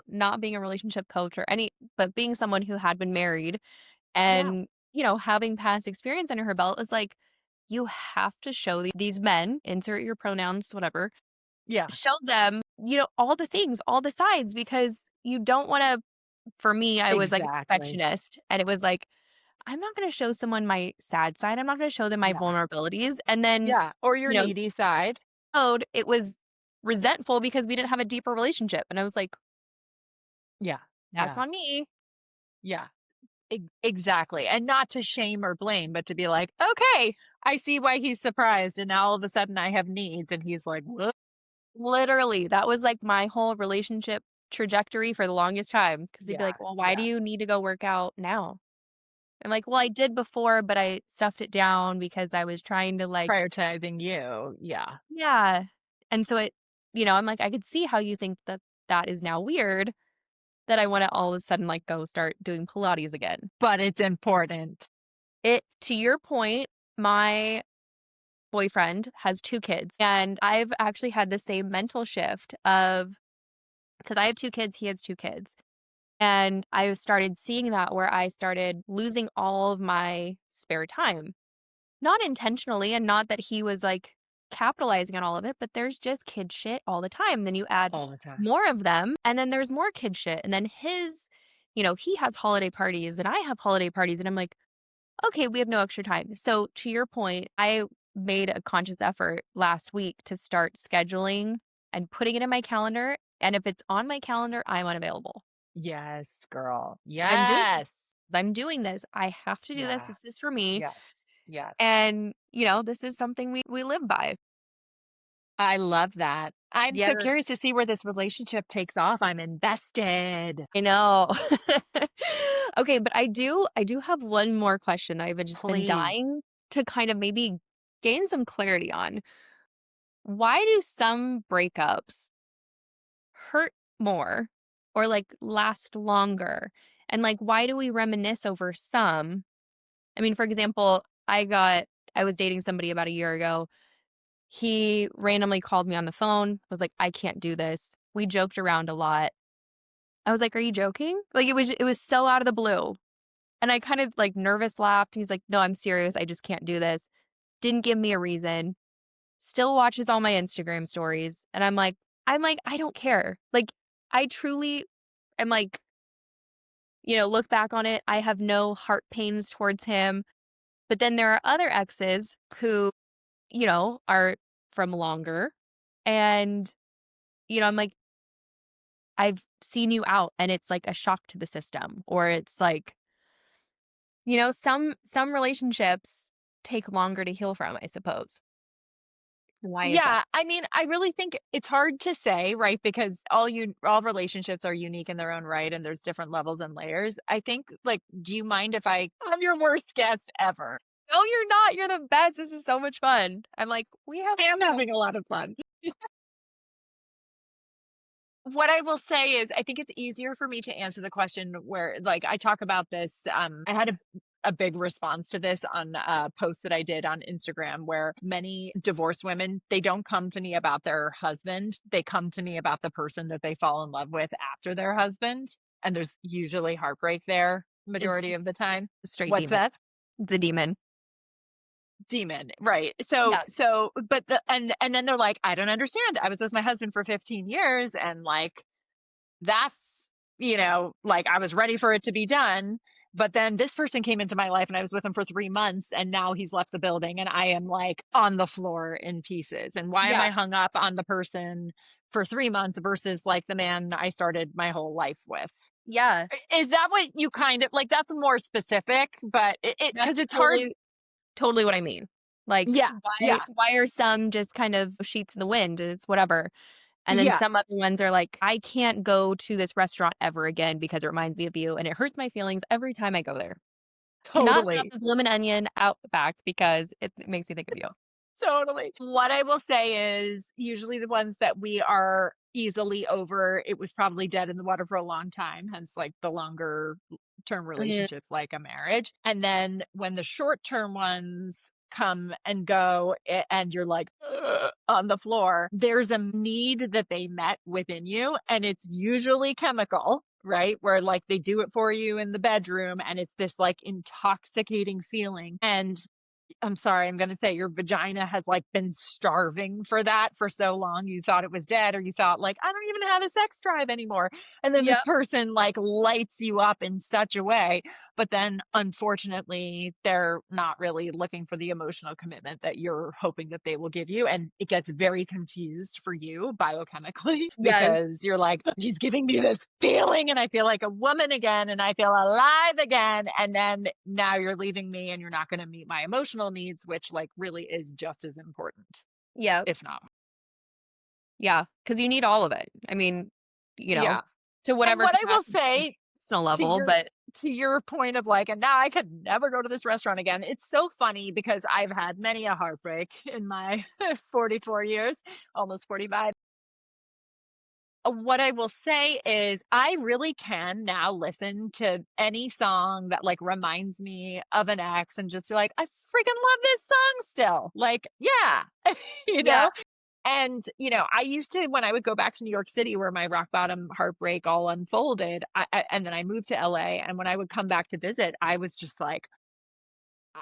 not being a relationship coach or but being someone who had been married yeah, and, having past experience under her belt is like, you have to show these men, insert your pronouns, whatever, yeah, show them, all the things, all the sides, because you don't want to. For me, I was like a exactly. perfectionist, and it was like, I'm not going to show someone my sad side. I'm not going to show them my Yeah, vulnerabilities. And then, yeah, or your you know, needy side. it was resentful because we didn't have a deeper relationship. And I was like, Yeah, that's yeah, on me. yeah, exactly, and not to shame or blame, but to be like, "Okay, I see why he's surprised, and now all of a sudden I have needs," and he's like, "What?" Literally, that was like my whole relationship trajectory for the longest time. Cause they'd be Yeah, like, well, why do yeah, you need to go work out now? I'm like, well, I did before, but I stuffed it down because I was trying to prioritizing you, yeah, yeah. And so I'm like, I could see how you think that that is now weird that I want to all of a sudden go start doing Pilates again. but it's important. To your point, my boyfriend has 2 kids, and I've actually had the same mental shift of because I have 2 kids, he has 2 kids. And I started seeing that where I started losing all of my spare time. Not intentionally, and not that he was capitalizing on all of it, but there's just kid shit all the time. Then you add All the time. more of them, and then there's more kid shit. And then he has holiday parties and I have holiday parties. And I'm like, okay, we have no extra time. So to your point, I made a conscious effort last week to start scheduling and putting it in my calendar. And if it's on my calendar, I'm unavailable. Yes, girl. I'm doing this. Yes. I'm doing this. I have to do this. Yeah, This is for me. yes, yes. And, this is something we live by. I love that. I'm Yeah, so curious to see where this relationship takes off. I'm invested. I know. Okay, but I do have one more question that I've just been Please. dying to kind of maybe gain some clarity on. Why do some breakups hurt more or last longer? And why do we reminisce over some? I mean, for example, I was dating somebody about a year ago. He randomly called me on the phone, was like, "I can't do this." We joked around a lot. I was like, "Are you joking?" It was so out of the blue. And I kind of nervous laughed. He's like, "No, I'm serious. I just can't do this." Didn't give me a reason. Still watches all my Instagram stories. And I'm like, I don't care. I truly am look back on it. I have no heart pains towards him. But then there are other exes who, are from longer. And, I'm like, I've seen you out and it's like a shock to the system, or it's like, Some relationships take longer to heal from, I suppose. Why is that? Yeah, I mean, I really think it's hard to say, right? Because all relationships are unique in their own right and there's different levels and layers. I think like, do you mind if I'm your worst guest ever? No, you're not. You're the best. This is so much fun. I'm like, we have I am having a lot of fun. What I will say is I think it's easier for me to answer the question where like I talk about this. I had a big response to this on a post that I did on Instagram where many divorced women, they don't come to me about their husband. They come to me about the person that they fall in love with after their husband. And there's usually heartbreak there it's majority of the time. a straight What's demon. that? It's a demon. Demon, right. So Yeah. so but the and then they're like, I don't understand. I was with my husband for 15 years and like that's, like I was ready for it to be done. But then this person came into my life and I was with him for 3 months and now he's left the building and I am like on the floor in pieces. And why am Yeah. I hung up on the person for 3 months versus like the man I started my whole life with? Yeah. Is that what you kind of like? That's more specific, but because That's it's hard. totally what I mean. Like, Yeah. why Yeah. why are some just kind of sheets in the wind and it's whatever, and then Yeah. some other ones are like, "I can't go to this restaurant ever again because it reminds me of you, and it hurts my feelings every time I go there. Cannot have Totally. the bloomin' onion out back because it makes me think of you." Totally. What I will say is usually the ones that we are easily over, it was probably dead in the water for a long time, hence like the longer term Mm, relationships like a marriage. And then when the short term ones come and go and you're like "Ugh," on the floor, there's a need that they met within you and it's usually chemical. Right. Where like they do it for you in the bedroom and it's this like intoxicating feeling. And I'm sorry, I'm gonna say your vagina has, like, been starving for that for so long, you thought it was dead or you thought, like, "I don't even have a sex drive anymore," and then this yep, person, like, lights you up in such a way, but then, unfortunately, they're not really looking for the emotional commitment that you're hoping that they will give you, and it gets very confused for you biochemically yes, because you're like, "He's giving me this feeling, and I feel like a woman again, and I feel alive again," and then now you're leaving me and you're not gonna meet my emotional needs, which, like, really is just as important, yep, if not. yeah, because you need all of it. I mean, you know, Yeah. to And whatever what I will capacity, say personal to level, your but to your point of like, and now I could never go to this restaurant again. It's so funny because I've had many a heartbreak in my 44 years, almost 45. What I will say is I really can now listen to any song that like reminds me of an ex and just be like, I freaking love this song still. Like, yeah, you yeah, know? And, I used to, when I would go back to New York City where my rock bottom heartbreak all unfolded, and then I moved to LA. And when I would come back to visit, I was just like,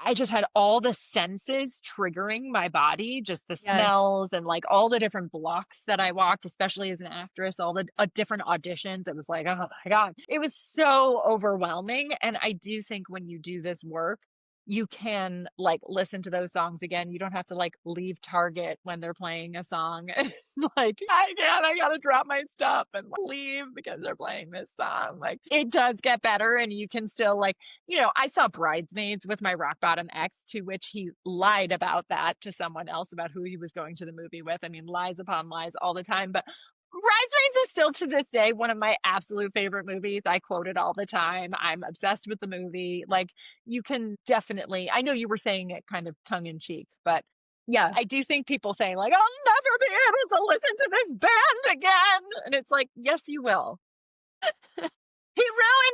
I just had all the senses triggering my body, just the yeah, smells and like all the different blocks that I walked, especially as an actress, all the different auditions. It was like, oh my God, it was so overwhelming. And I do think when you do this work, you can like listen to those songs again. You don't have to like leave Target when they're playing a song. Like, I gotta drop my stuff and like, leave because they're playing this song. Like, it does get better, and you can still like I saw Bridesmaids with my rock bottom ex, to which he lied about that to someone else about who he was going to the movie with. I mean, lies upon lies all the time. But Bridesmaids is still to this day one of my absolute favorite movies. I quote it all the time. I'm obsessed with the movie. Like, you can definitely, I know you were saying it kind of tongue in cheek, but yeah. I do think people say, like, I'll never be able to listen to this band again. And it's like, yes, you will. He ruined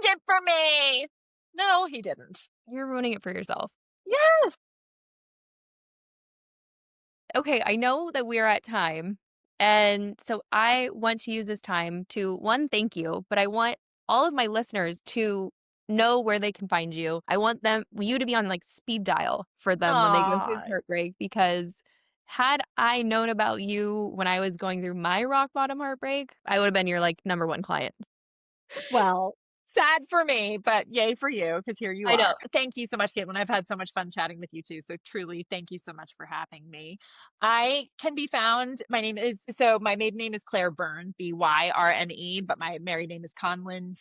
it for me. No, he didn't. You're ruining it for yourself. Yes. Okay, I know that we're at time, and so I want to use this time to, one, thank you, but I want all of my listeners to know where they can find you. I want you to be on, like, speed dial for them when they go through this Aw. heartbreak, because had I known about you when I was going through my rock bottom heartbreak, I would have been your, like, number 1 client. Well, Sad for me, but yay for you because here you I know. are. Thank you so much, Caitlin. I've had so much fun chatting with you too. So truly, thank you so much for having me. I can be found. My maiden name is Claire Byrne, Byrne, but my married name is Conlan,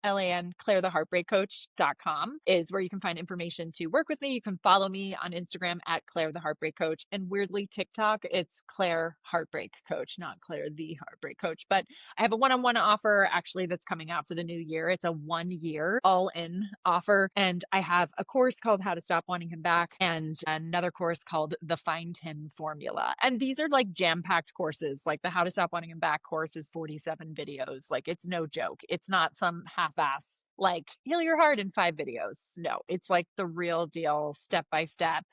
Conlan. Claire the Heartbreak Coach.com is where you can find information to work with me. You can follow me on Instagram at Claire the Heartbreak Coach. And weirdly, TikTok, it's Claire Heartbreak Coach, not Claire the Heartbreak Coach. But I have a one-on-one offer actually that's coming out for the new year. It's a 1 year all-in offer. And I have a course called How to Stop Wanting Him Back and another course called The Find Him Formula. And these are like jam-packed courses. Like the How to Stop Wanting Him Back course is 47 videos. Like it's no joke. It's not some half-ass like heal your heart in 5 videos. No, it's like the real deal, step by step,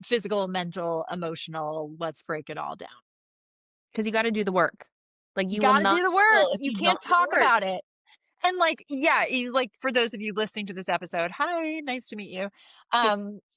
physical, mental, emotional. Let's break it all down. Because you got to do the work. Like You you will got to not do the work. heal if You you don't can't do the talk work. about it. And like, yeah, like for those of you listening to this episode, hi, nice to meet you. She,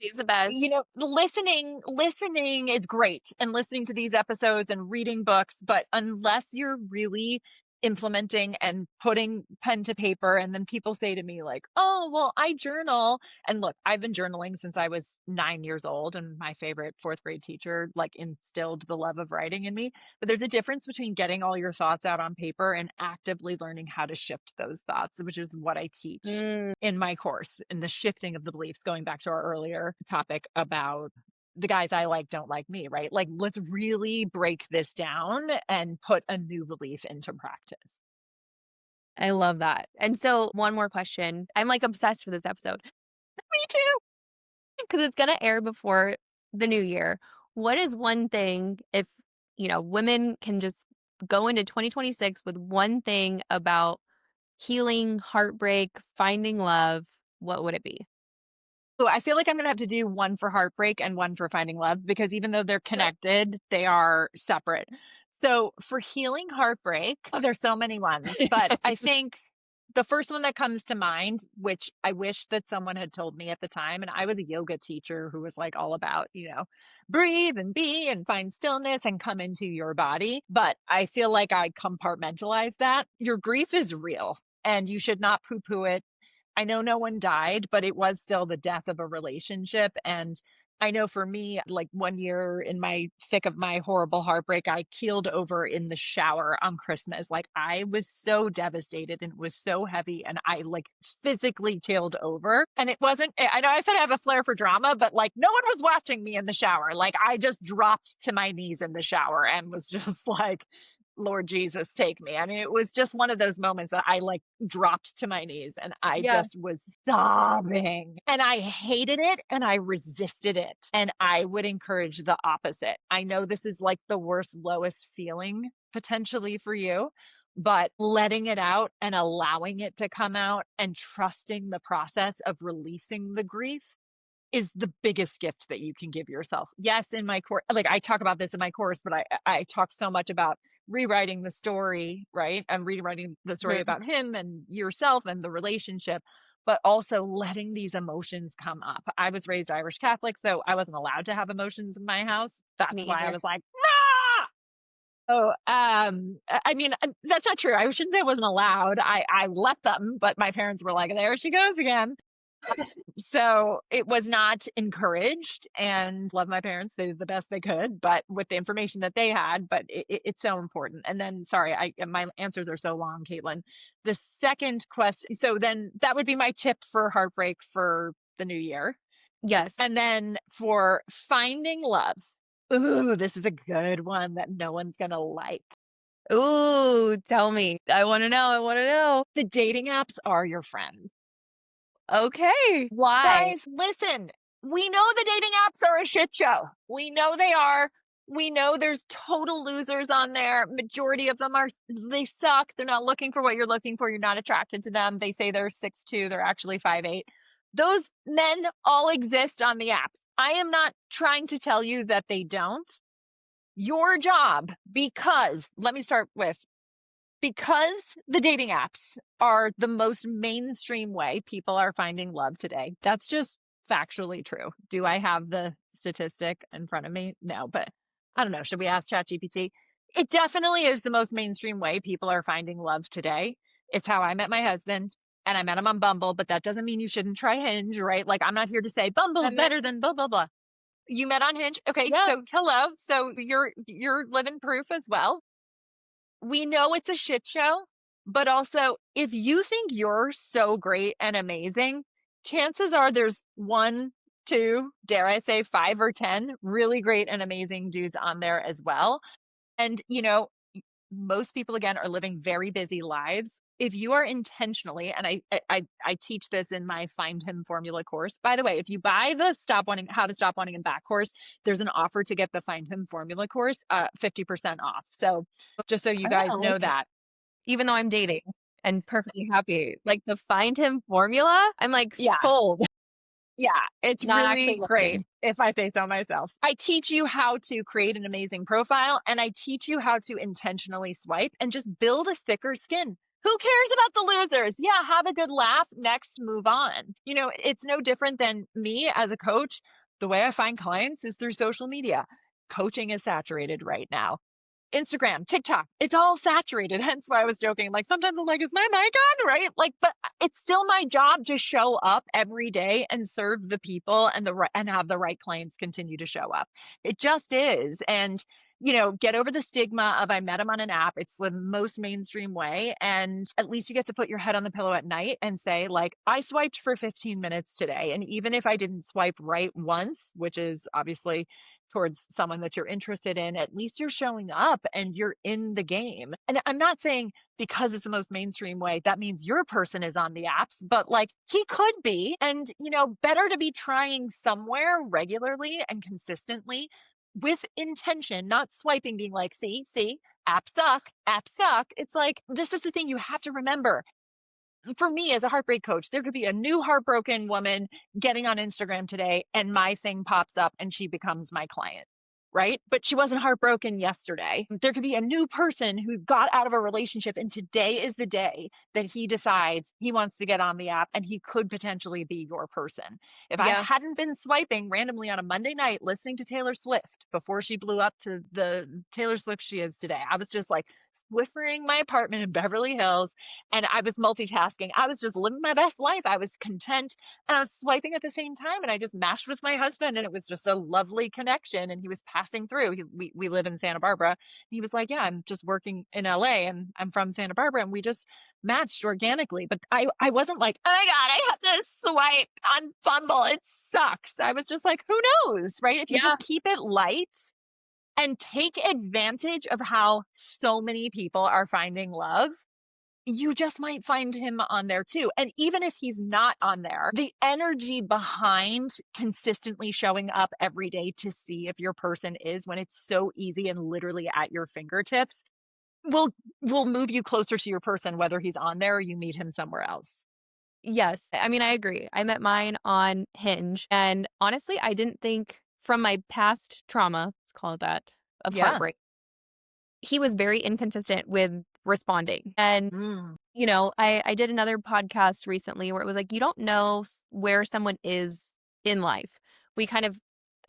she's the best. Listening is great and listening to these episodes and reading books, but unless you're really implementing and putting pen to paper, and then people say to me like, oh, well, I journal. And look, I've been journaling since I was 9 years old, and my favorite fourth grade teacher like instilled the love of writing in me. But there's a difference between getting all your thoughts out on paper and actively learning how to shift those thoughts, which is what I teach Mm, in my course, in the shifting of the beliefs, going back to our earlier topic about the guys I like don't like me, right? Like, let's really break this down and put a new belief into practice. I love that. And so, one more question. I'm like obsessed with this episode Me too. because it's going to air before the new year. What is one thing, if, women can just go into 2026 with one thing about healing, heartbreak, finding love, what would it be? So I feel like I'm going to have to do one for heartbreak and one for finding love because even though they're Good. connected, they are separate. So for healing heartbreak, oh, there's so many ones, but I think the first one that comes to mind, which I wish that someone had told me at the time, and I was a yoga teacher who was like all about, breathe and be and find stillness and come into your body. But I feel like I compartmentalize that. Your grief is real and you should not poo poo it. I know no one died, but it was still the death of a relationship. And I know for me, like 1 year in my thick of my horrible heartbreak, I keeled over in the shower on Christmas. Like I was so devastated and it was so heavy and I like physically keeled over. And it wasn't, I know I said I have a flair for drama, but like no one was watching me in the shower. Like I just dropped to my knees in the shower and was just like, Lord Jesus, take me. I mean, it was just one of those moments that I like dropped to my knees and I Yeah. just was sobbing and I hated it and I resisted it. And I would encourage the opposite. I know this is like the worst, lowest feeling potentially for you, but letting it out and allowing it to come out and trusting the process of releasing the grief is the biggest gift that you can give yourself. Yes, in my course, like I talk about this in my course, but I talk so much about rewriting the story, right? And rewriting the story Mhm. about him and yourself and the relationship, but also letting these emotions come up. I was raised Irish Catholic, so I wasn't allowed to have emotions in my house. Me That's why I either. was like, ah! Oh, I mean, that's not true. I shouldn't say I wasn't allowed. I let them, but my parents were like, there she goes again. So it was not encouraged, and love my parents. They did the best they could, but with the information that they had, but it's so important. And then, sorry, my answers are so long, Caitlin. The second question, so then that would be my tip for heartbreak for the new year. Yes. And then for finding love, ooh, this is a good one that no one's going to like. Ooh, tell me. I want to know. I want to know. The dating apps are your friends. Okay. Why? Guys, listen, we know the dating apps are a shit show. We know they are. We know there's total losers on there. Majority of them they suck. They're not looking for what you're looking for. You're not attracted to them. They say they're 6'2", they're actually 5'8". Those men all exist on the apps. I am not trying to tell you that they don't. Your job, let me start with, because the dating apps are the most mainstream way people are finding love today. That's just factually true. Do I have the statistic in front of me? No, but I don't know. Should we ask ChatGPT? It definitely is the most mainstream way people are finding love today. It's how I met my husband. and I met him on Bumble, but that doesn't mean you shouldn't try Hinge, right? Like, I'm not here to say I Bumble's met better than blah, blah, blah. You met on Hinge? Okay, yeah. so hello. So you're living proof as well. We know it's a shit show, but also if you think you're so great and amazing, chances are there's one, two, dare I say, five or 10 really great and amazing dudes on there as well. And, most people again are living very busy lives. If you are intentionally, and I teach this in my Find Him Formula course. By the way, if you buy the How to Stop Wanting Him Back course, there's an offer to get the Find Him Formula course, 50% off. So just so you I guys wanna look know at that. even though I'm dating and perfectly happy. Like, the Find Him formula, I'm, like, Yeah. sold. Yeah, it's Not actually really great, looking. if I say so myself. I teach you how to create an amazing profile, and I teach you how to intentionally swipe and just build a thicker skin. Who cares about the losers? Yeah, have a good laugh. Next, move on. It's no different than me as a coach. The way I find clients is through social media. Coaching is saturated right now. Instagram, TikTok, it's all saturated. Hence why I was joking. Like, sometimes I'm like, is my mic on? Right? Like, but it's still my job to show up every day and serve the people and have the right clients continue to show up. It just is. And, get over the stigma of I met him on an app. It's the most mainstream way. And at least you get to put your head on the pillow at night and say, like, I swiped for 15 minutes today. And even if I didn't swipe right once, which is obviously towards someone that you're interested in, at least you're showing up and you're in the game. And I'm not saying because it's the most mainstream way, that means your person is on the apps, but like he could be. And, better to be trying somewhere regularly and consistently with intention, not swiping, being like, see, apps suck, apps suck. It's like, this is the thing you have to remember. For me as a heartbreak coach, there could be a new heartbroken woman getting on Instagram today and my thing pops up and she becomes my client. Right. But she wasn't heartbroken yesterday. There could be a new person who got out of a relationship, and today is the day that he decides he wants to get on the app and he could potentially be your person. If I Yeah. hadn't been swiping randomly on a Monday night listening to Taylor Swift before she blew up to the Taylor Swift she is today, I was just like swiffering my apartment in Beverly Hills and I was multitasking. I was just living my best life. I was content and I was swiping at the same time. And I just matched with my husband and it was just a lovely connection. And he was passing through. We live in Santa Barbara. He was like, yeah, I'm just working in LA and I'm from Santa Barbara. And we just matched organically. But I wasn't like, oh my God, I have to swipe on Bumble. It sucks. I was just like, who knows? Right. If you Yeah. just keep it light and take advantage of how so many people are finding love, you just might find him on there too. And even if he's not on there, the energy behind consistently showing up every day to see if your person is, when it's so easy and literally at your fingertips, will will move you closer to your person, whether he's on there or you meet him somewhere else. Yes. I mean, I agree. I met mine on Hinge, and honestly, I didn't think from my past trauma, let's call it that, of Yeah. heartbreak, he was very inconsistent with responding. And, Mm. I did another podcast recently where it was like, you don't know where someone is in life. We kind of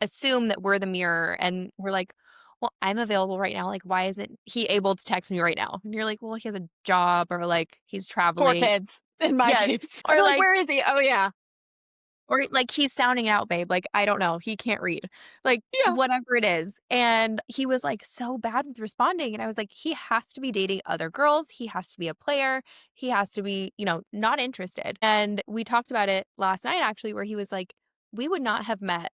assume that we're the mirror and we're like, well, I'm available right now. Like, why isn't he able to text me right now? And you're like, well, he has a job or like he's Four traveling. kids in my Yes. case. I'd Or be like, like, where is he? Oh yeah. or like he's sounding out, babe. Like, I don't know. He can't read. Like, Yeah. whatever it is. And he was like so bad with responding. And I was like, he has to be dating other girls. He has to be a player. He has to be, not interested. And we talked about it last night, actually, where he was like, we would not have met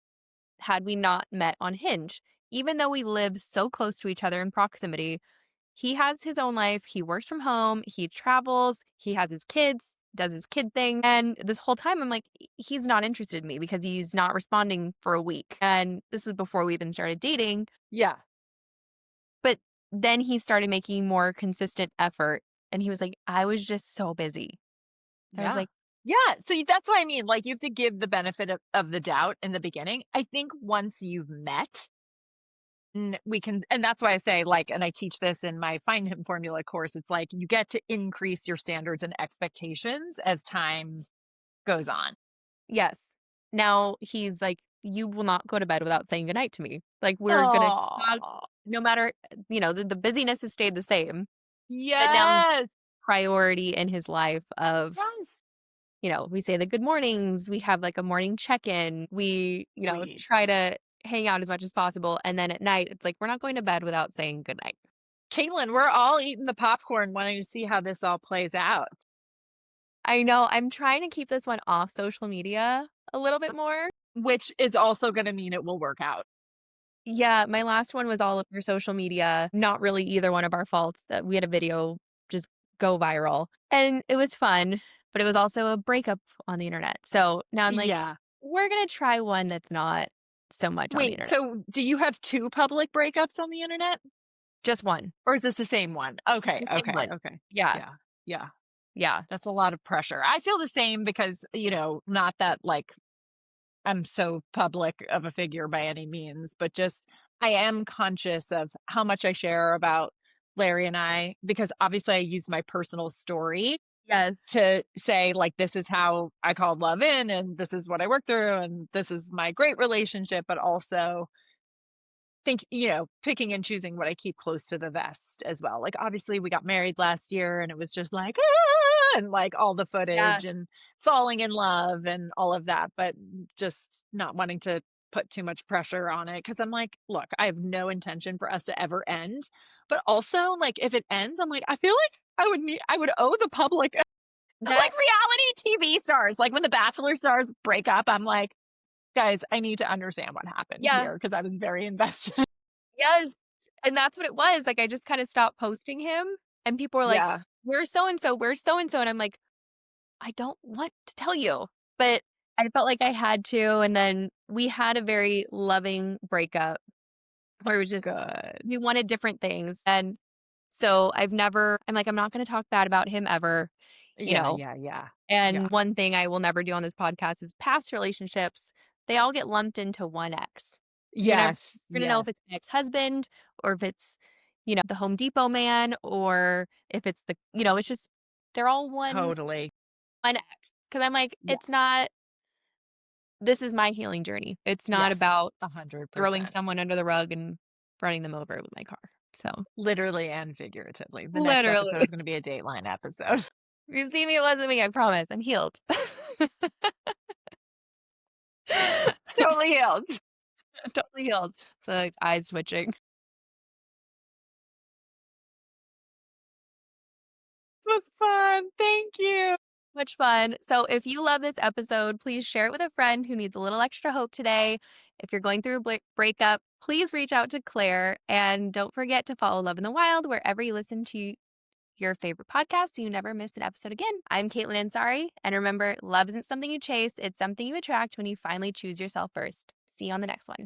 had we not met on Hinge. Even though we live so close to each other in proximity, he has his own life. He works from home. He travels. He has his kids, does his kid thing. And this whole time, I'm like, he's not interested in me because he's not responding for a week. And this was before we even started dating. Yeah. But then he started making more consistent effort. And he was like, I was just so busy. I was Yeah. like, Yeah. So that's what I mean. Like, you have to give the benefit of the doubt in the beginning. I think once you've met, we can, and that's why I say, like, and I teach this in my Find Him Formula course. It's like you get to increase your standards and expectations as time goes on. yes. Now he's like, you will not go to bed without saying goodnight to me. Like, we're going to talk Oh, no matter, the busyness has stayed the same. But now yes. priority in his life of Yes. we say the good mornings, we have like a morning check-in, we, Sweet. try to hang out as much as possible. And then at night, it's like, we're not going to bed without saying good night. Caitlin, we're all eating the popcorn wanting to see how this all plays out. I know I'm trying to keep this one off social media a little bit more. Which is also gonna mean it will work out. Yeah, my last one was all over social media. Not really either one of our faults that we had a video just go viral. And it was fun, but it was also a breakup on the internet. So now I'm like, Yeah. we're going to try one that's not so much on the Wait, internet. so do you have 2 public breakups on the internet? Just one. Or is this the same one? Okay, The same okay, one. okay. Yeah. Yeah, yeah. Yeah. That's a lot of pressure. I feel the same because, not that, like, I'm so public of a figure by any means, but just I am conscious of how much I share about Larry and I because obviously I use my personal story Yes. to say, like, this is how I called love in, and this is what I worked through, and this is my great relationship, but also picking and choosing what I keep close to the vest as well. Like, obviously, we got married last year, and it was just like, and like all the Yeah. footage and falling in love and all of that, but just not wanting to put too much pressure on it because I'm like, look, I have no intention for us to ever end. But also, like, if it ends, I'm like, I feel like I would owe the public That, like reality TV stars. Like when the Bachelor stars break up, I'm like, guys, I need to understand what happened yeah. here because I was very invested. Yes. And that's what it was. Like, I just kind of stopped posting him, and people were like, Yeah. "Where's so and so? Where's so and so?" And I'm like, I don't want to tell you, but I felt like I had to. And then we had a very loving breakup where Good. we wanted different things. And so I'm like, I'm not going to talk bad about him ever, you Yeah, know. yeah, yeah. And Yeah. one thing I will never do on this podcast is past relationships. They all get lumped into one ex. Yes, You're going to know yes, if it's my ex-husband or if it's, the Home Depot man or if it's it's just, they're all totally. one ex. Cause I'm like, Yeah. this is my healing journey. It's not Yes, about throwing 100%. someone under the rug and running them over with my car. So, Literally and figuratively. The next episode literally. is gonna be a Dateline episode. If you see me, it wasn't me, I promise. I'm healed. Totally healed. Totally healed. So, like, eyes twitching. This was fun. Thank you. Much fun. So, if you love this episode, please share it with a friend who needs a little extra hope today. If you're going through a breakup, please reach out to Claire. And don't forget to follow Love in the Wild wherever you listen to your favorite podcast so you never miss an episode again. I'm Caitlin Ansari. And remember, love isn't something you chase, it's something you attract when you finally choose yourself first. See you on the next one.